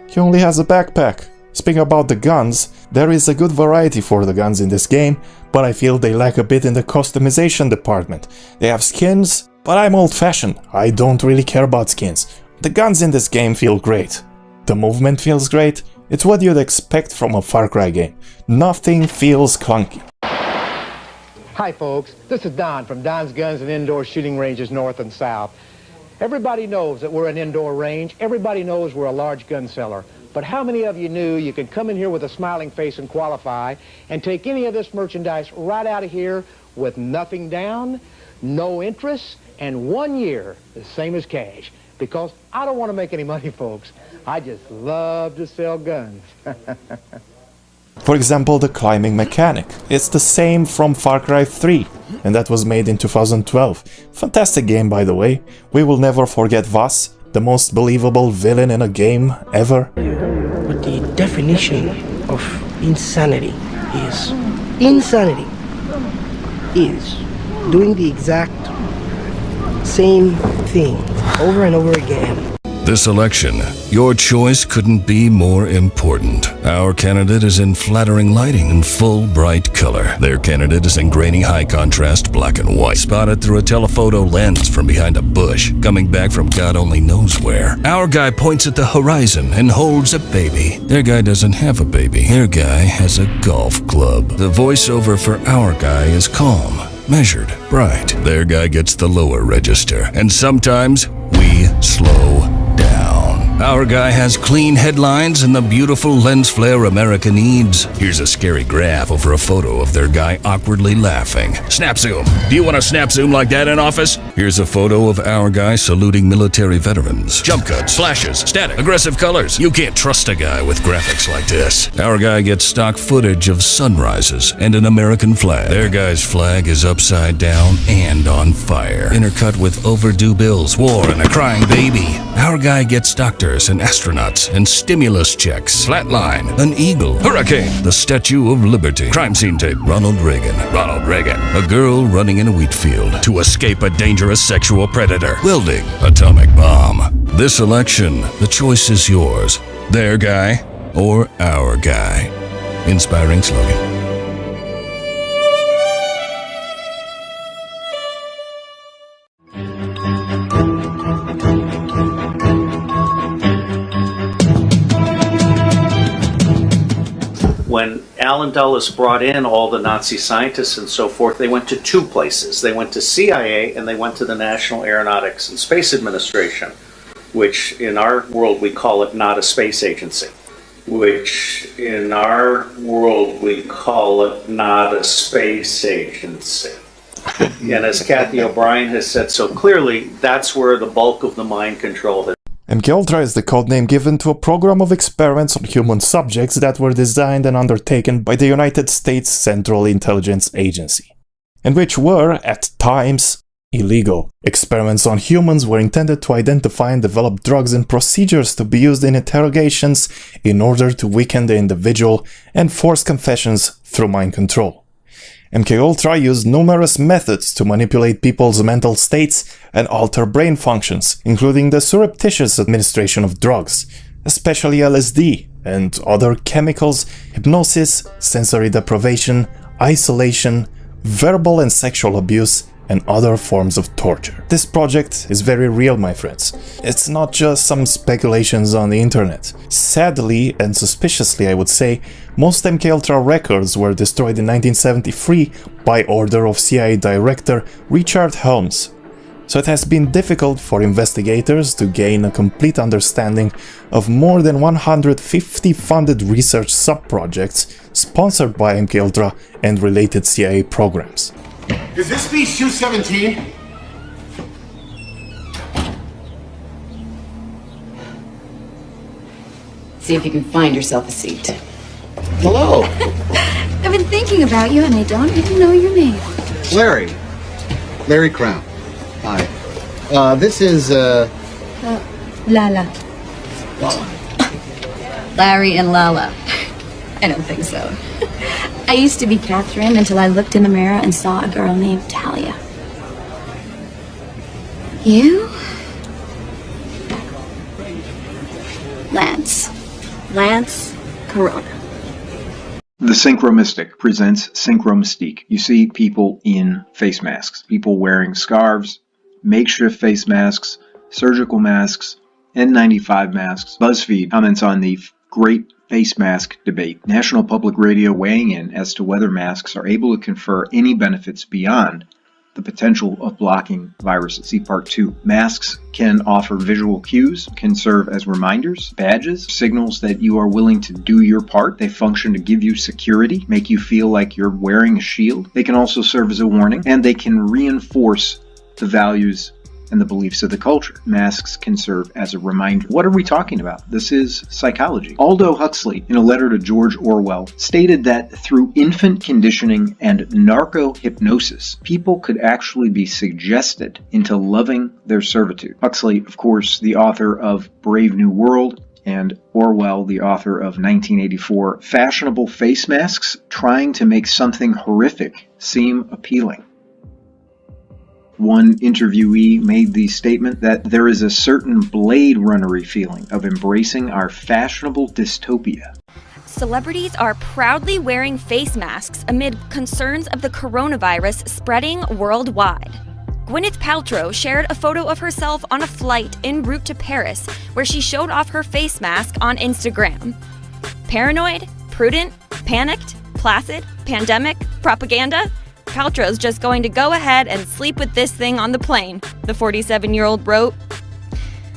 He only has a backpack. Speaking about the guns, there is a good variety for the guns in this game, but I feel they lack a bit in the customization department. They have skins, but I'm old-fashioned. I don't really care about skins. The guns in this game feel great. The movement feels great. It's what you'd expect from a Far Cry game. Nothing feels clunky. Hi folks, this is Don from Don's Guns and Indoor Shooting Ranges North and South. Everybody knows that we're an indoor range. Everybody knows we're a large gun seller. But how many of you knew you could come in here with a smiling face and qualify and take any of this merchandise right out of here with nothing down, no interest, and 1 year, the same as cash? Because I don't want to make any money, folks. I just love to sell guns. For example, the climbing mechanic. It's the same from Far Cry 3, and that was made in 2012. Fantastic game, by the way. We will never forget Vaas, the most believable villain in a game ever. But the definition of insanity is... Insanity is doing the exact same thing over and over again. This election, your choice couldn't be more important. Our candidate is in flattering lighting and full bright color. Their candidate is in grainy high contrast black and white, spotted through a telephoto lens from behind a bush, coming back from God only knows where. Our guy points at the horizon and holds a baby. Their guy doesn't have a baby. Their guy has a golf club. The voiceover for our guy is calm, measured, bright. Their guy gets the lower register, and sometimes we slow down. Our guy has clean headlines and the beautiful lens flare America needs. Here's a scary graph over a photo of their guy awkwardly laughing. Snap zoom. Do you want to snap zoom like that in office? Here's a photo of our guy saluting military veterans. Jump cuts, flashes, static, aggressive colors. You can't trust a guy with graphics like this. Our guy gets stock footage of sunrises and an American flag. Their guy's flag is upside down and on fire, intercut with overdue bills, war, and a crying baby. Our guy gets doctors and astronauts and stimulus checks. Flatline, an eagle, hurricane, the Statue of Liberty, crime scene tape, Ronald Reagan, a girl running in a wheat field to escape a dangerous sexual predator, welding, atomic bomb. This election, the choice is yours. Their guy or our guy. Inspiring slogan. When Alan Dulles brought in all the Nazi scientists and so forth, they went to two places. They went to CIA and they went to the National Aeronautics and Space Administration, which in our world we call it not a space agency. which in our world we call it not a space agency. And as Kathy O'Brien has said so clearly, that's where the bulk of the mind control has. MKUltra is the codename given to a program of experiments on human subjects that were designed and undertaken by the United States Central Intelligence Agency, and which were, at times, illegal. Experiments on humans were intended to identify and develop drugs and procedures to be used in interrogations in order to weaken the individual and force confessions through mind control. MKUltra used numerous methods to manipulate people's mental states and alter brain functions, including the surreptitious administration of drugs, especially LSD, and other chemicals, hypnosis, sensory deprivation, isolation, verbal and sexual abuse, and other forms of torture. This project is very real, my friends. It's not just some speculations on the internet. Sadly, and suspiciously I would say, most MKUltra records were destroyed in 1973 by order of CIA Director Richard Helms. So it has been difficult for investigators to gain a complete understanding of more than 150 funded research sub-projects sponsored by MKUltra and related CIA programs. Is this speech 217? See if you can find yourself a seat. Hello. I've been thinking about you and I don't even know your name. Larry. Larry Crown. Hi. This is, Lala. Larry and Lala. I don't think so. I used to be Catherine until I looked in the mirror and saw a girl named Talia. You? Lance. Lance Corona. The Synchromystic presents Synchromystique. You see people in face masks, people wearing scarves, makeshift face masks, surgical masks, N95 masks. BuzzFeed comments on the great face mask debate. National Public Radio weighing in as to whether masks are able to confer any benefits beyond the potential of blocking viruses. See Part 2. Masks can offer visual cues, can serve as reminders, badges, signals that you are willing to do your part. They function to give you security, make you feel like you're wearing a shield. They can also serve as a warning, and they can reinforce the values and the beliefs of the culture. Masks can serve as a reminder. What are we talking about? This is psychology. Aldous Huxley, in a letter to George Orwell, stated that through infant conditioning and narco-hypnosis, people could actually be suggested into loving their servitude. Huxley, of course, the author of Brave New World, and Orwell, the author of 1984, fashionable face masks trying to make something horrific seem appealing. One interviewee made the statement that there is a certain Blade Runner-y feeling of embracing our fashionable dystopia. Celebrities are proudly wearing face masks amid concerns of the coronavirus spreading worldwide. Gwyneth Paltrow shared a photo of herself on a flight en route to Paris where she showed off her face mask on Instagram. Paranoid? Prudent? Panicked? Placid? Pandemic? Propaganda? Paltrow's just going to go ahead and sleep with this thing on the plane, the 47-year-old wrote.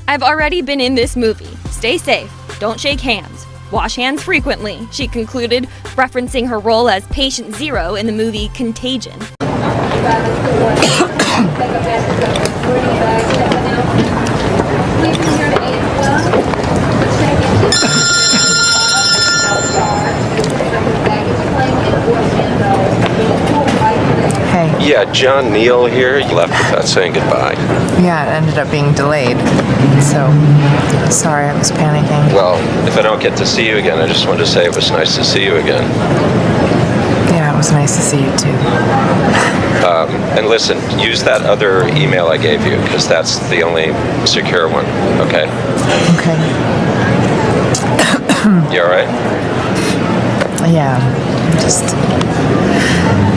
I've already been in this movie. Stay safe. Don't shake hands. Wash hands frequently, she concluded, referencing her role as Patient Zero in the movie Contagion. Yeah, John Neal here. You left without saying goodbye. Yeah, it ended up being delayed. So, sorry, I was panicking. Well, if I don't get to see you again, I just wanted to say it was nice to see you again. Yeah, it was nice to see you too. And listen, use that other email I gave you, because that's the only secure one, okay? Okay. You alright? Yeah,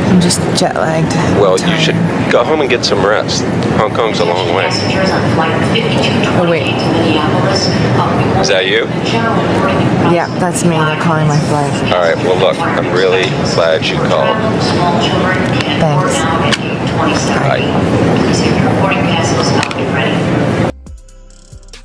I'm just jet lagged. Well, you should go home and get some rest. Hong Kong's a long way. Oh, wait. Is that you? Yeah, that's me. They're calling my flight. All right, well, look, I'm really glad you called. Thanks. Bye.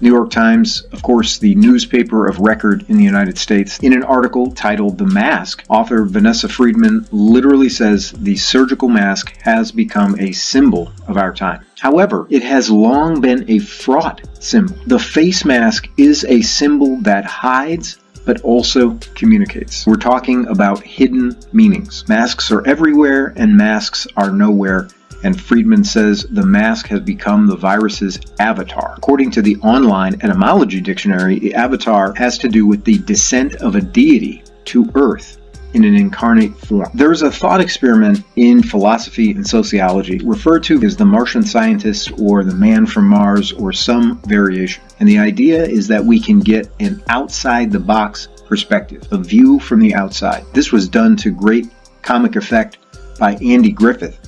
New York Times, of course, the newspaper of record in the United States, in an article titled The Mask, author Vanessa Friedman literally says the surgical mask has become a symbol of our time. However, it has long been a fraught symbol. The face mask is a symbol that hides but also communicates. We're talking about hidden meanings. Masks are everywhere and masks are nowhere. And Friedman says the mask has become the virus's avatar. According to the online etymology dictionary, the avatar has to do with the descent of a deity to Earth in an incarnate form. There's a thought experiment in philosophy and sociology referred to as the Martian scientist or the man from Mars or some variation. And the idea is that we can get an outside-the-box perspective, a view from the outside. This was done to great comic effect by Andy Griffith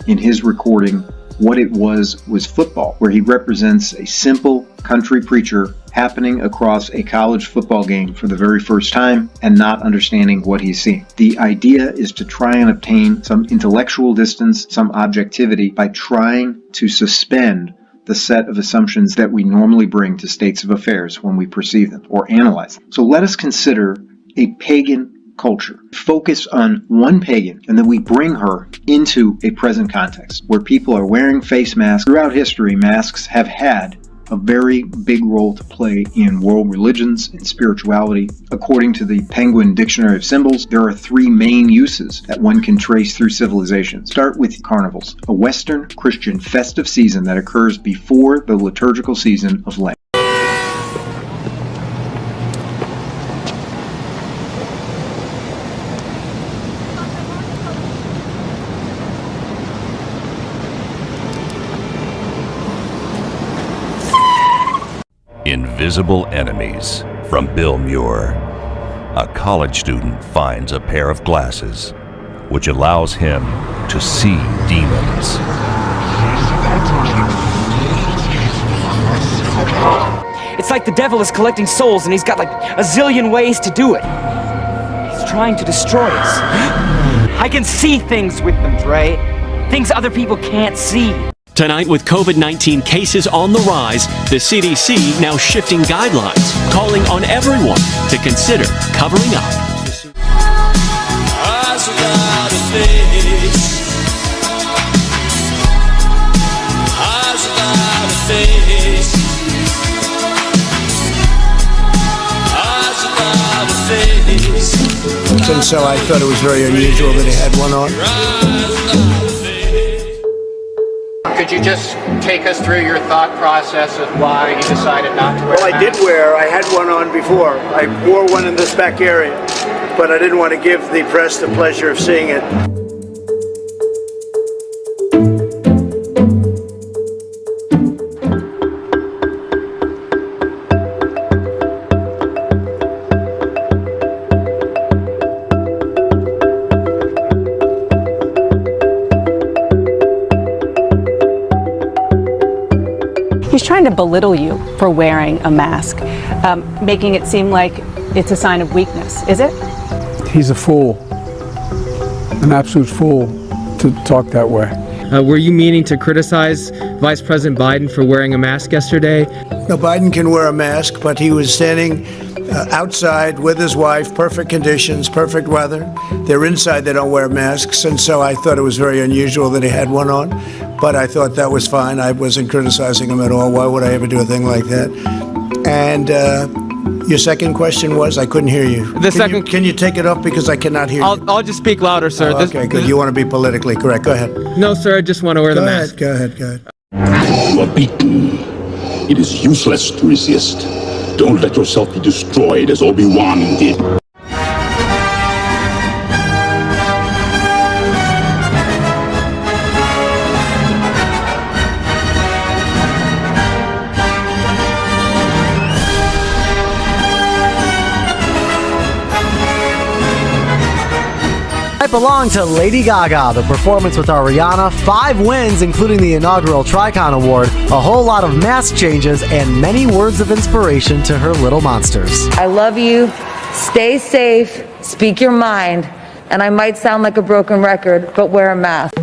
in his recording What It Was Football, where he represents a simple country preacher happening across a college football game for the very first time and not understanding what he's seeing. The idea is to try and obtain some intellectual distance, some objectivity, by trying to suspend the set of assumptions that we normally bring to states of affairs when we perceive them or analyze them. So let us consider a pagan culture. Focus on one pagan, and then we bring her into a present context where people are wearing face masks. Throughout history, masks have had a very big role to play in world religions and spirituality. According to the Penguin Dictionary of Symbols, there are three main uses that one can trace through civilization. Start with carnivals, a Western Christian festive season that occurs before the liturgical season of Lent. Invisible Enemies from Bill Muir. A college student finds a pair of glasses which allows him to see demons. It's like the devil is collecting souls and he's got like a zillion ways to do it. He's trying to destroy us. I can see things with them, Dre. Things other people can't see. Tonight, with COVID-19 cases on the rise, the CDC now shifting guidelines, calling on everyone to consider covering up. Eyes without a face. Eyes without a face. Eyes without a face. And so I thought it was very unusual that he had one on. Could you just take us through your thought process of why you decided not to wear Well, I did I had one on before. I wore one in this back area, but I didn't want to give the press the pleasure of seeing it. He's trying to belittle you for wearing a mask, making it seem like it's a sign of weakness. Is it? He's a fool, an absolute fool to talk that way. Were you meaning to criticize Vice President Biden for wearing a mask yesterday? No, Biden can wear a mask, but he was standing outside with his wife, perfect conditions, perfect weather. They're inside, they don't wear masks, and so I thought it was very unusual that he had one on, but I thought that was fine. I wasn't criticizing him at all. Why would I ever do a thing like that? And your second question was? I couldn't hear you. Can you take it off because I cannot hear you? I'll just speak louder, sir. Oh, okay, good. You want to be politically correct. Go ahead. No, sir, I just want to wear the mask. Go ahead. You are beaten. It is useless to resist. Don't let yourself be destroyed as Obi-Wan did. I belong to Lady Gaga, the performance with our Rihanna, 5 wins including the inaugural Tricon Award, a whole lot of mask changes, and many words of inspiration to her little monsters. I love you, stay safe, speak your mind, and I might sound like a broken record, but wear a mask.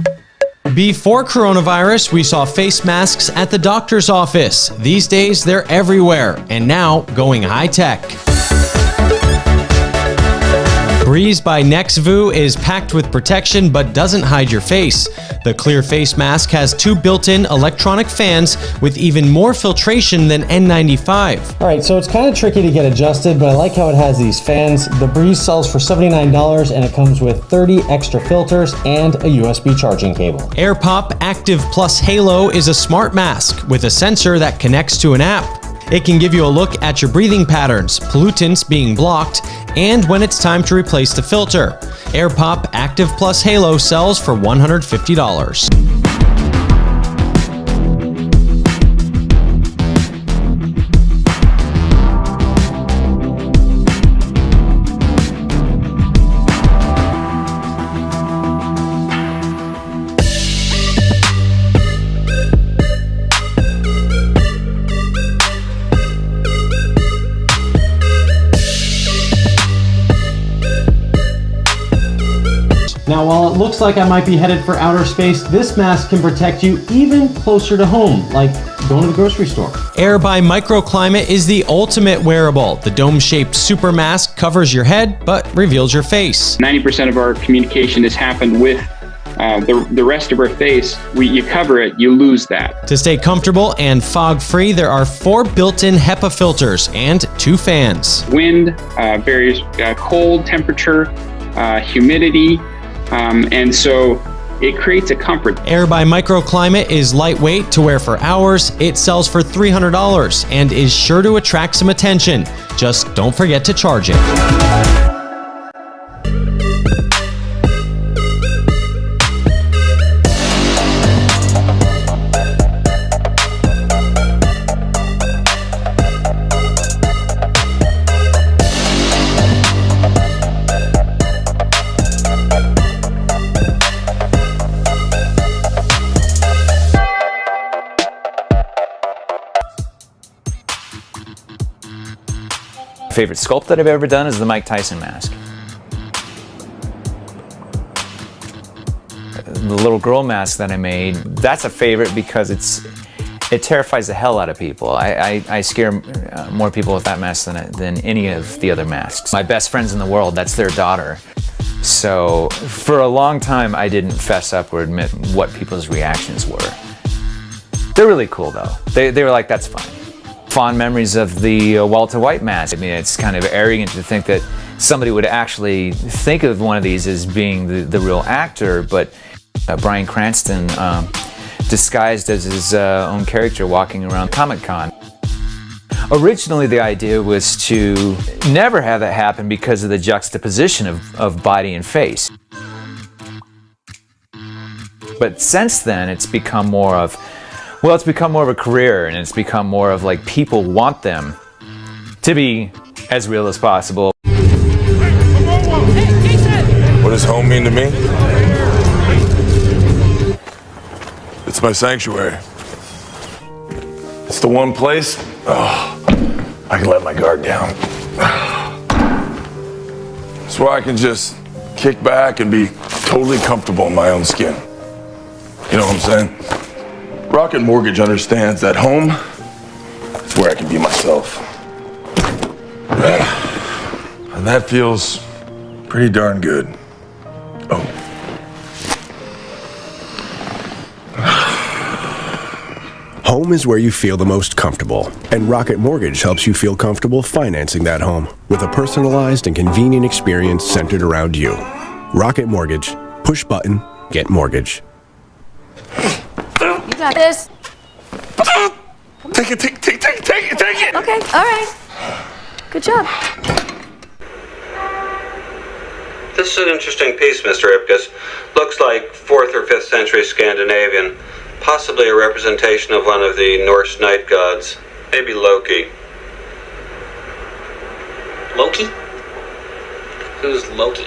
Before coronavirus, we saw face masks at the doctor's office. These days, they're everywhere, and now going high-tech. Breeze by NextVu is packed with protection but doesn't hide your face. The clear face mask has 2 built-in electronic fans with even more filtration than N95. All right, so it's kind of tricky to get adjusted, but I like how it has these fans. The Breeze sells for $79 and it comes with 30 extra filters and a USB charging cable. AirPop Active Plus Halo is a smart mask with a sensor that connects to an app. It can give you a look at your breathing patterns, pollutants being blocked, and when it's time to replace the filter. AirPop Active Plus Halo sells for $150. Now, while it looks like I might be headed for outer space, this mask can protect you even closer to home, like going to the grocery store. Air by Microclimate is the ultimate wearable. The dome-shaped super mask covers your head, but reveals your face. 90% of our communication has happened with the rest of our face. You cover it, you lose that. To stay comfortable and fog-free, there are 4 built-in HEPA filters and 2 fans. Wind, various cold temperature, humidity, and so it creates a comfort. Air by Microclimate is lightweight to wear for hours. It sells for $300 and is sure to attract some attention. Just don't forget to charge it. Favorite sculpt that I've ever done is the Mike Tyson mask. The little girl mask that I made, that's a favorite because it terrifies the hell out of people. I scare more people with that mask than any of the other masks. My best friends in the world, that's their daughter. So for a long time, I didn't fess up or admit what people's reactions were. They're really cool though. They were like, that's fine. Fond memories of the Walter White mask. I mean, it's kind of arrogant to think that somebody would actually think of one of these as being the real actor, but Bryan Cranston disguised as his own character walking around Comic-Con. Originally, the idea was to never have that happen because of the juxtaposition of body and face. But since then, it's become more of a career, and it's become more of like people want them to be as real as possible. What does home mean to me? It's my sanctuary. It's the one place I can let my guard down. It's where I can just kick back and be totally comfortable in my own skin. You know what I'm saying? Rocket Mortgage understands that home is where I can be myself. And that feels pretty darn good. Oh. Home is where you feel the most comfortable, and Rocket Mortgage helps you feel comfortable financing that home with a personalized and convenient experience centered around you. Rocket Mortgage. Push button, get mortgage. You got this. Take it. Okay, all right. Good job. This is an interesting piece, Mr. Ipkiss. Looks like 4th or 5th century Scandinavian. Possibly a representation of one of the Norse night gods. Maybe Loki. Loki? Who's Loki?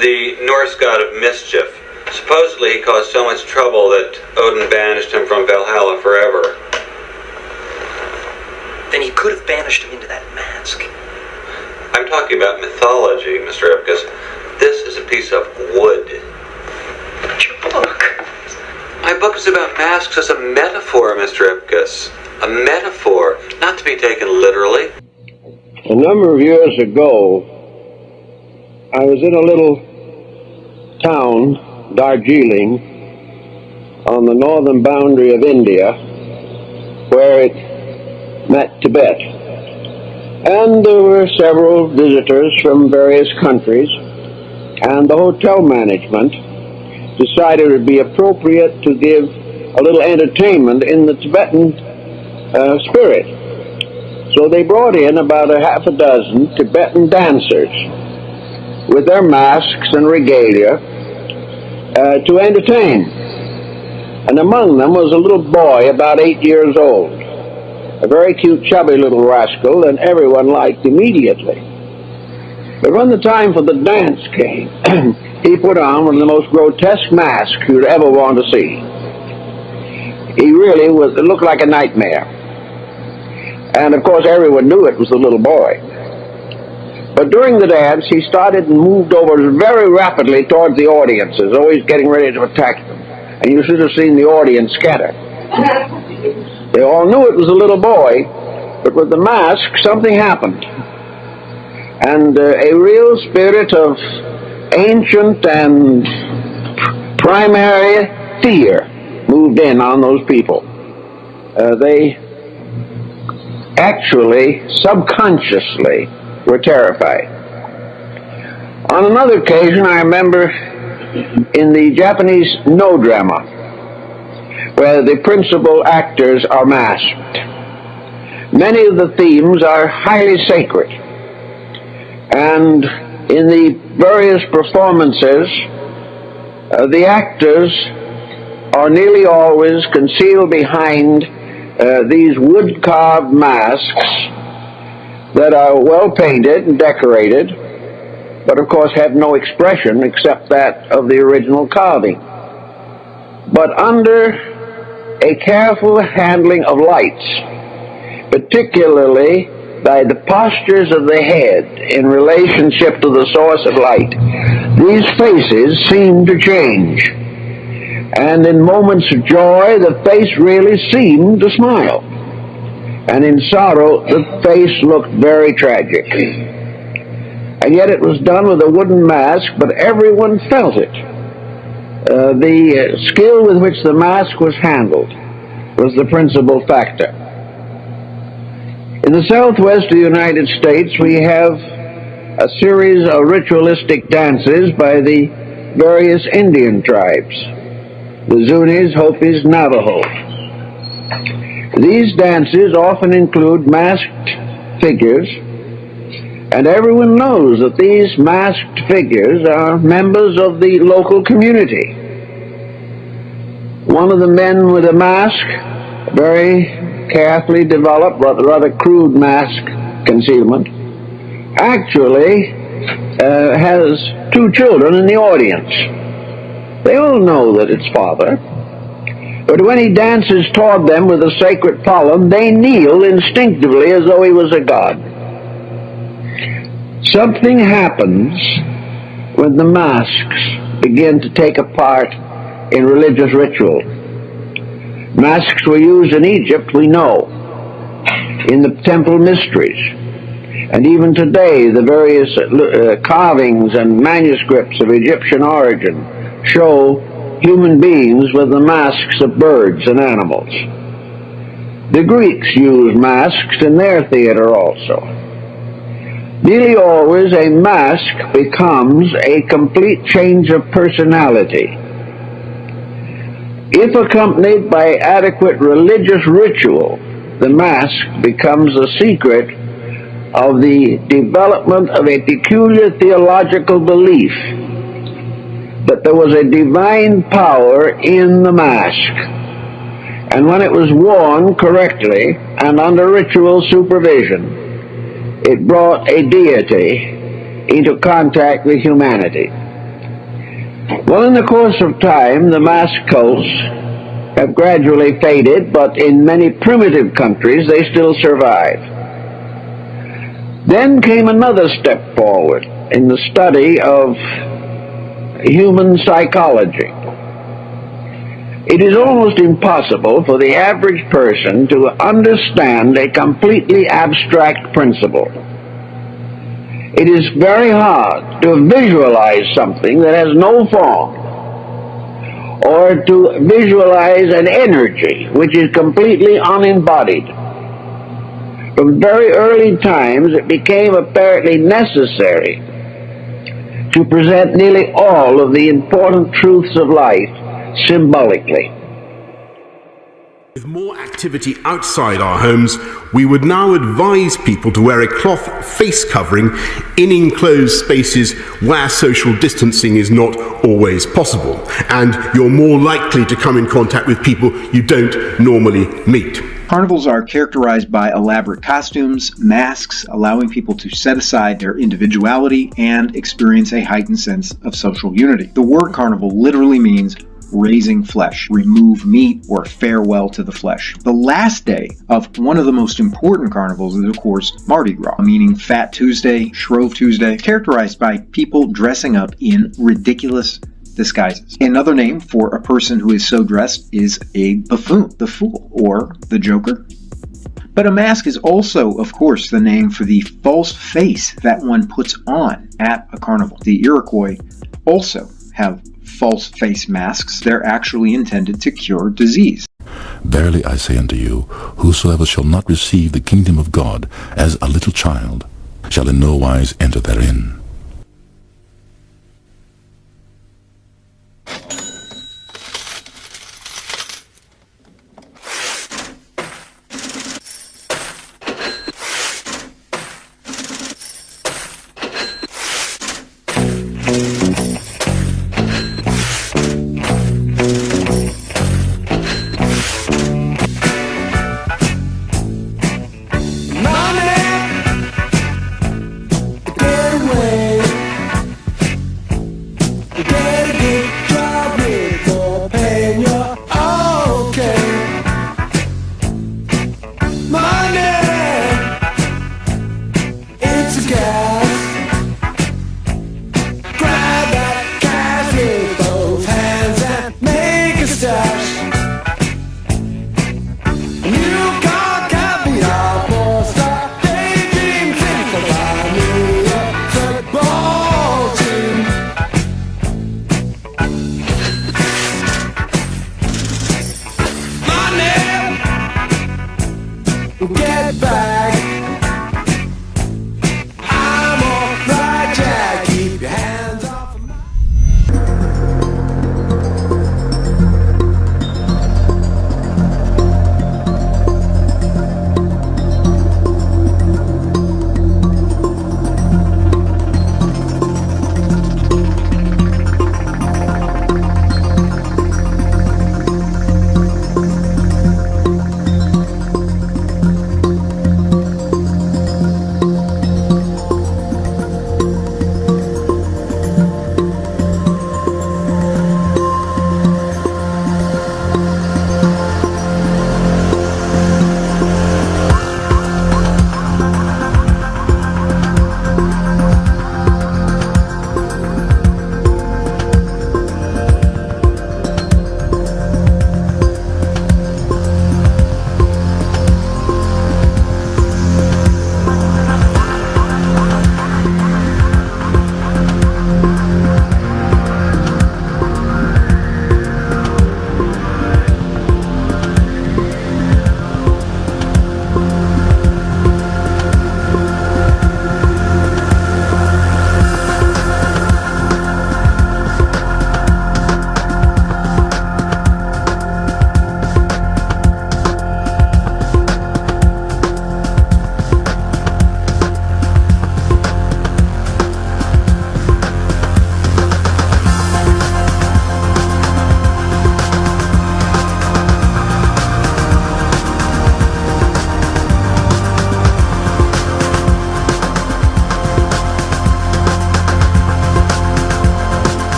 The Norse god of mischief. Supposedly he caused so much trouble that Odin banished him from Valhalla forever. Then he could have banished him into that mask. I'm talking about mythology, Mr. Ipkiss. This is a piece of wood. But your book. My book is about masks as a metaphor, Mr. Ipkiss. A metaphor, not to be taken literally. A number of years ago, I was in a little town, Darjeeling, on the northern boundary of India, where it met Tibet. And there were several visitors from various countries, and the hotel management decided it would be appropriate to give a little entertainment in the Tibetan spirit. So they brought in about a half a dozen Tibetan dancers with their masks and regalia to entertain. And among them was a little boy about 8 years old, a very cute, chubby little rascal, and everyone liked immediately. But when the time for the dance came, he put on one of the most grotesque masks you'd ever want to see. He really was, it looked like a nightmare. And of course everyone knew it was the little boy. But during the dance, he started and moved over very rapidly towards the audience, as always getting ready to attack them. And you should have seen the audience scatter. They all knew it was a little boy, but with the mask, something happened. And a real spirit of ancient and primary fear moved in on those people. They actually, subconsciously, were terrified. On another occasion, I remember in the Japanese no drama, where the principal actors are masked. Many of the themes are highly sacred, and in the various performances, the actors are nearly always concealed behind these wood-carved masks that are well painted and decorated, but of course have no expression except that of the original carving. But under a careful handling of lights, particularly by the postures of the head in relationship to the source of light, these faces seem to change. And in moments of joy, the face really seemed to smile. And in sorrow, the face looked very tragic. And yet it was done with a wooden mask, but everyone felt it. The skill with which the mask was handled was the principal factor. In the southwest of the United States, we have a series of ritualistic dances by the various Indian tribes, the Zunis, Hopis, Navajo. These dances often include masked figures, and everyone knows that these masked figures are members of the local community. One of the men with a mask, very carefully developed, rather crude mask concealment, actually has two children in the audience. They all know that it's father, but when he dances toward them with a sacred pollen, they kneel instinctively as though he was a god. Something happens when the masks begin to take a part in religious ritual. Masks were used in Egypt, we know, in the temple mysteries. And even today, the various carvings and manuscripts of Egyptian origin show human beings with the masks of birds and animals. The Greeks used masks in their theater also. Nearly always a mask becomes a complete change of personality. If accompanied by adequate religious ritual, the mask becomes a secret of the development of a peculiar theological belief that there was a divine power in the mask. And when it was worn correctly and under ritual supervision, it brought a deity into contact with humanity. Well, in the course of time, the mask cults have gradually faded, but in many primitive countries they still survive. Then came another step forward in the study of human psychology. It is almost impossible for the average person to understand a completely abstract principle. It is very hard to visualize something that has no form, or to visualize an energy which is completely unembodied. From very early times, it became apparently necessary to present nearly all of the important truths of life symbolically. With more activity outside our homes, we would now advise people to wear a cloth face covering in enclosed spaces where social distancing is not always possible, and you're more likely to come in contact with people you don't normally meet. Carnivals are characterized by elaborate costumes, masks, allowing people to set aside their individuality and experience a heightened sense of social unity. The word carnival literally means raising flesh, remove meat, or farewell to the flesh. The last day of one of the most important carnivals is, of course, Mardi Gras, meaning Fat Tuesday, Shrove Tuesday, characterized by people dressing up in ridiculous disguises. Another name for a person who is so dressed is a buffoon, the fool, or the joker. But a mask is also, of course, the name for the false face that one puts on at a carnival. The Iroquois also have false face masks. They're actually intended to cure disease. Verily I say unto you, whosoever shall not receive the kingdom of God as a little child shall in no wise enter therein. Get away.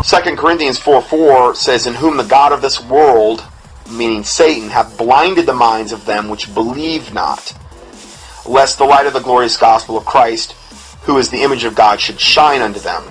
2 Corinthians 4:4 says, "In whom the God of this world," meaning Satan, "hath blinded the minds of them which believe not, lest the light of the glorious gospel of Christ, who is the image of God, should shine unto them."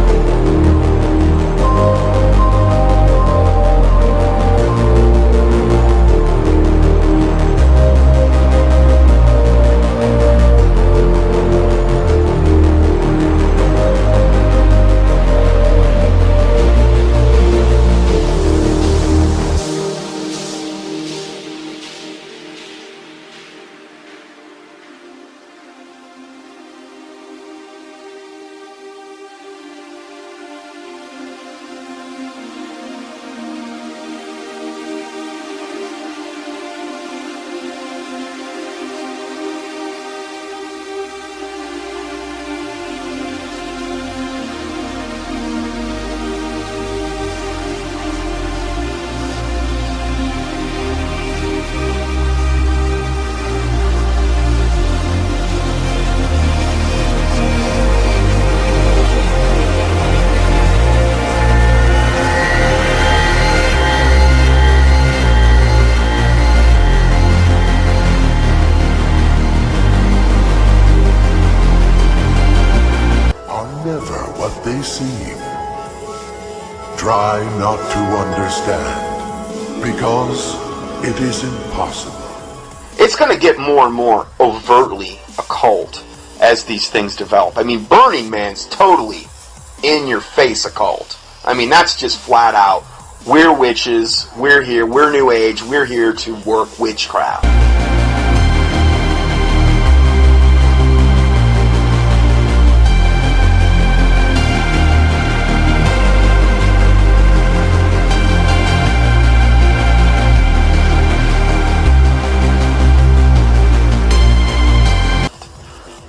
They seem. Try not to understand, because it is impossible. It's going to get more and more overtly occult as these things develop. I mean, Burning Man's totally in-your-face occult. I mean, that's just flat out, we're witches, we're here, we're New Age, we're here to work witchcraft.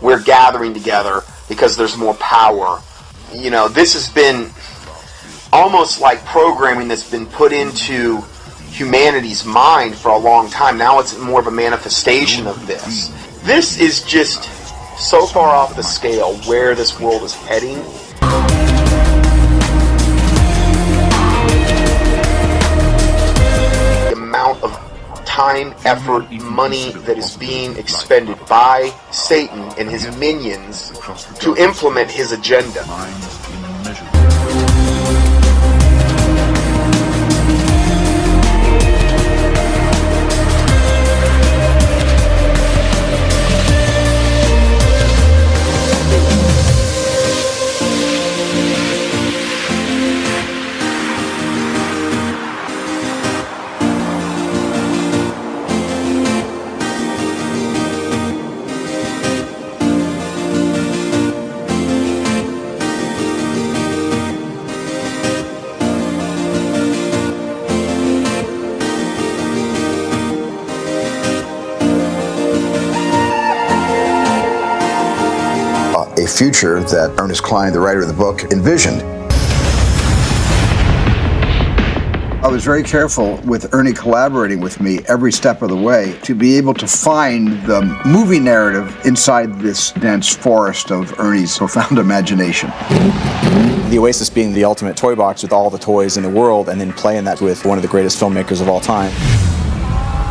We're gathering together because there's more power. You know, this has been almost like programming that's been put into humanity's mind for a long time. Now it's more of a manifestation of this. This is just so far off the scale where this world is heading. The amount of time, effort, money that is being expended by Satan and his minions to implement his agenda. A future that Ernest Cline, the writer of the book, envisioned. I was very careful with Ernie collaborating with me every step of the way to be able to find the movie narrative inside this dense forest of Ernie's profound imagination. The Oasis being the ultimate toy box with all the toys in the world, and then playing that with one of the greatest filmmakers of all time.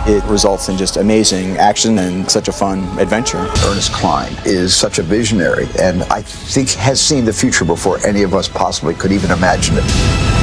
It results in just amazing action and such a fun adventure. Ernest Cline is such a visionary, and I think has seen the future before any of us possibly could even imagine it.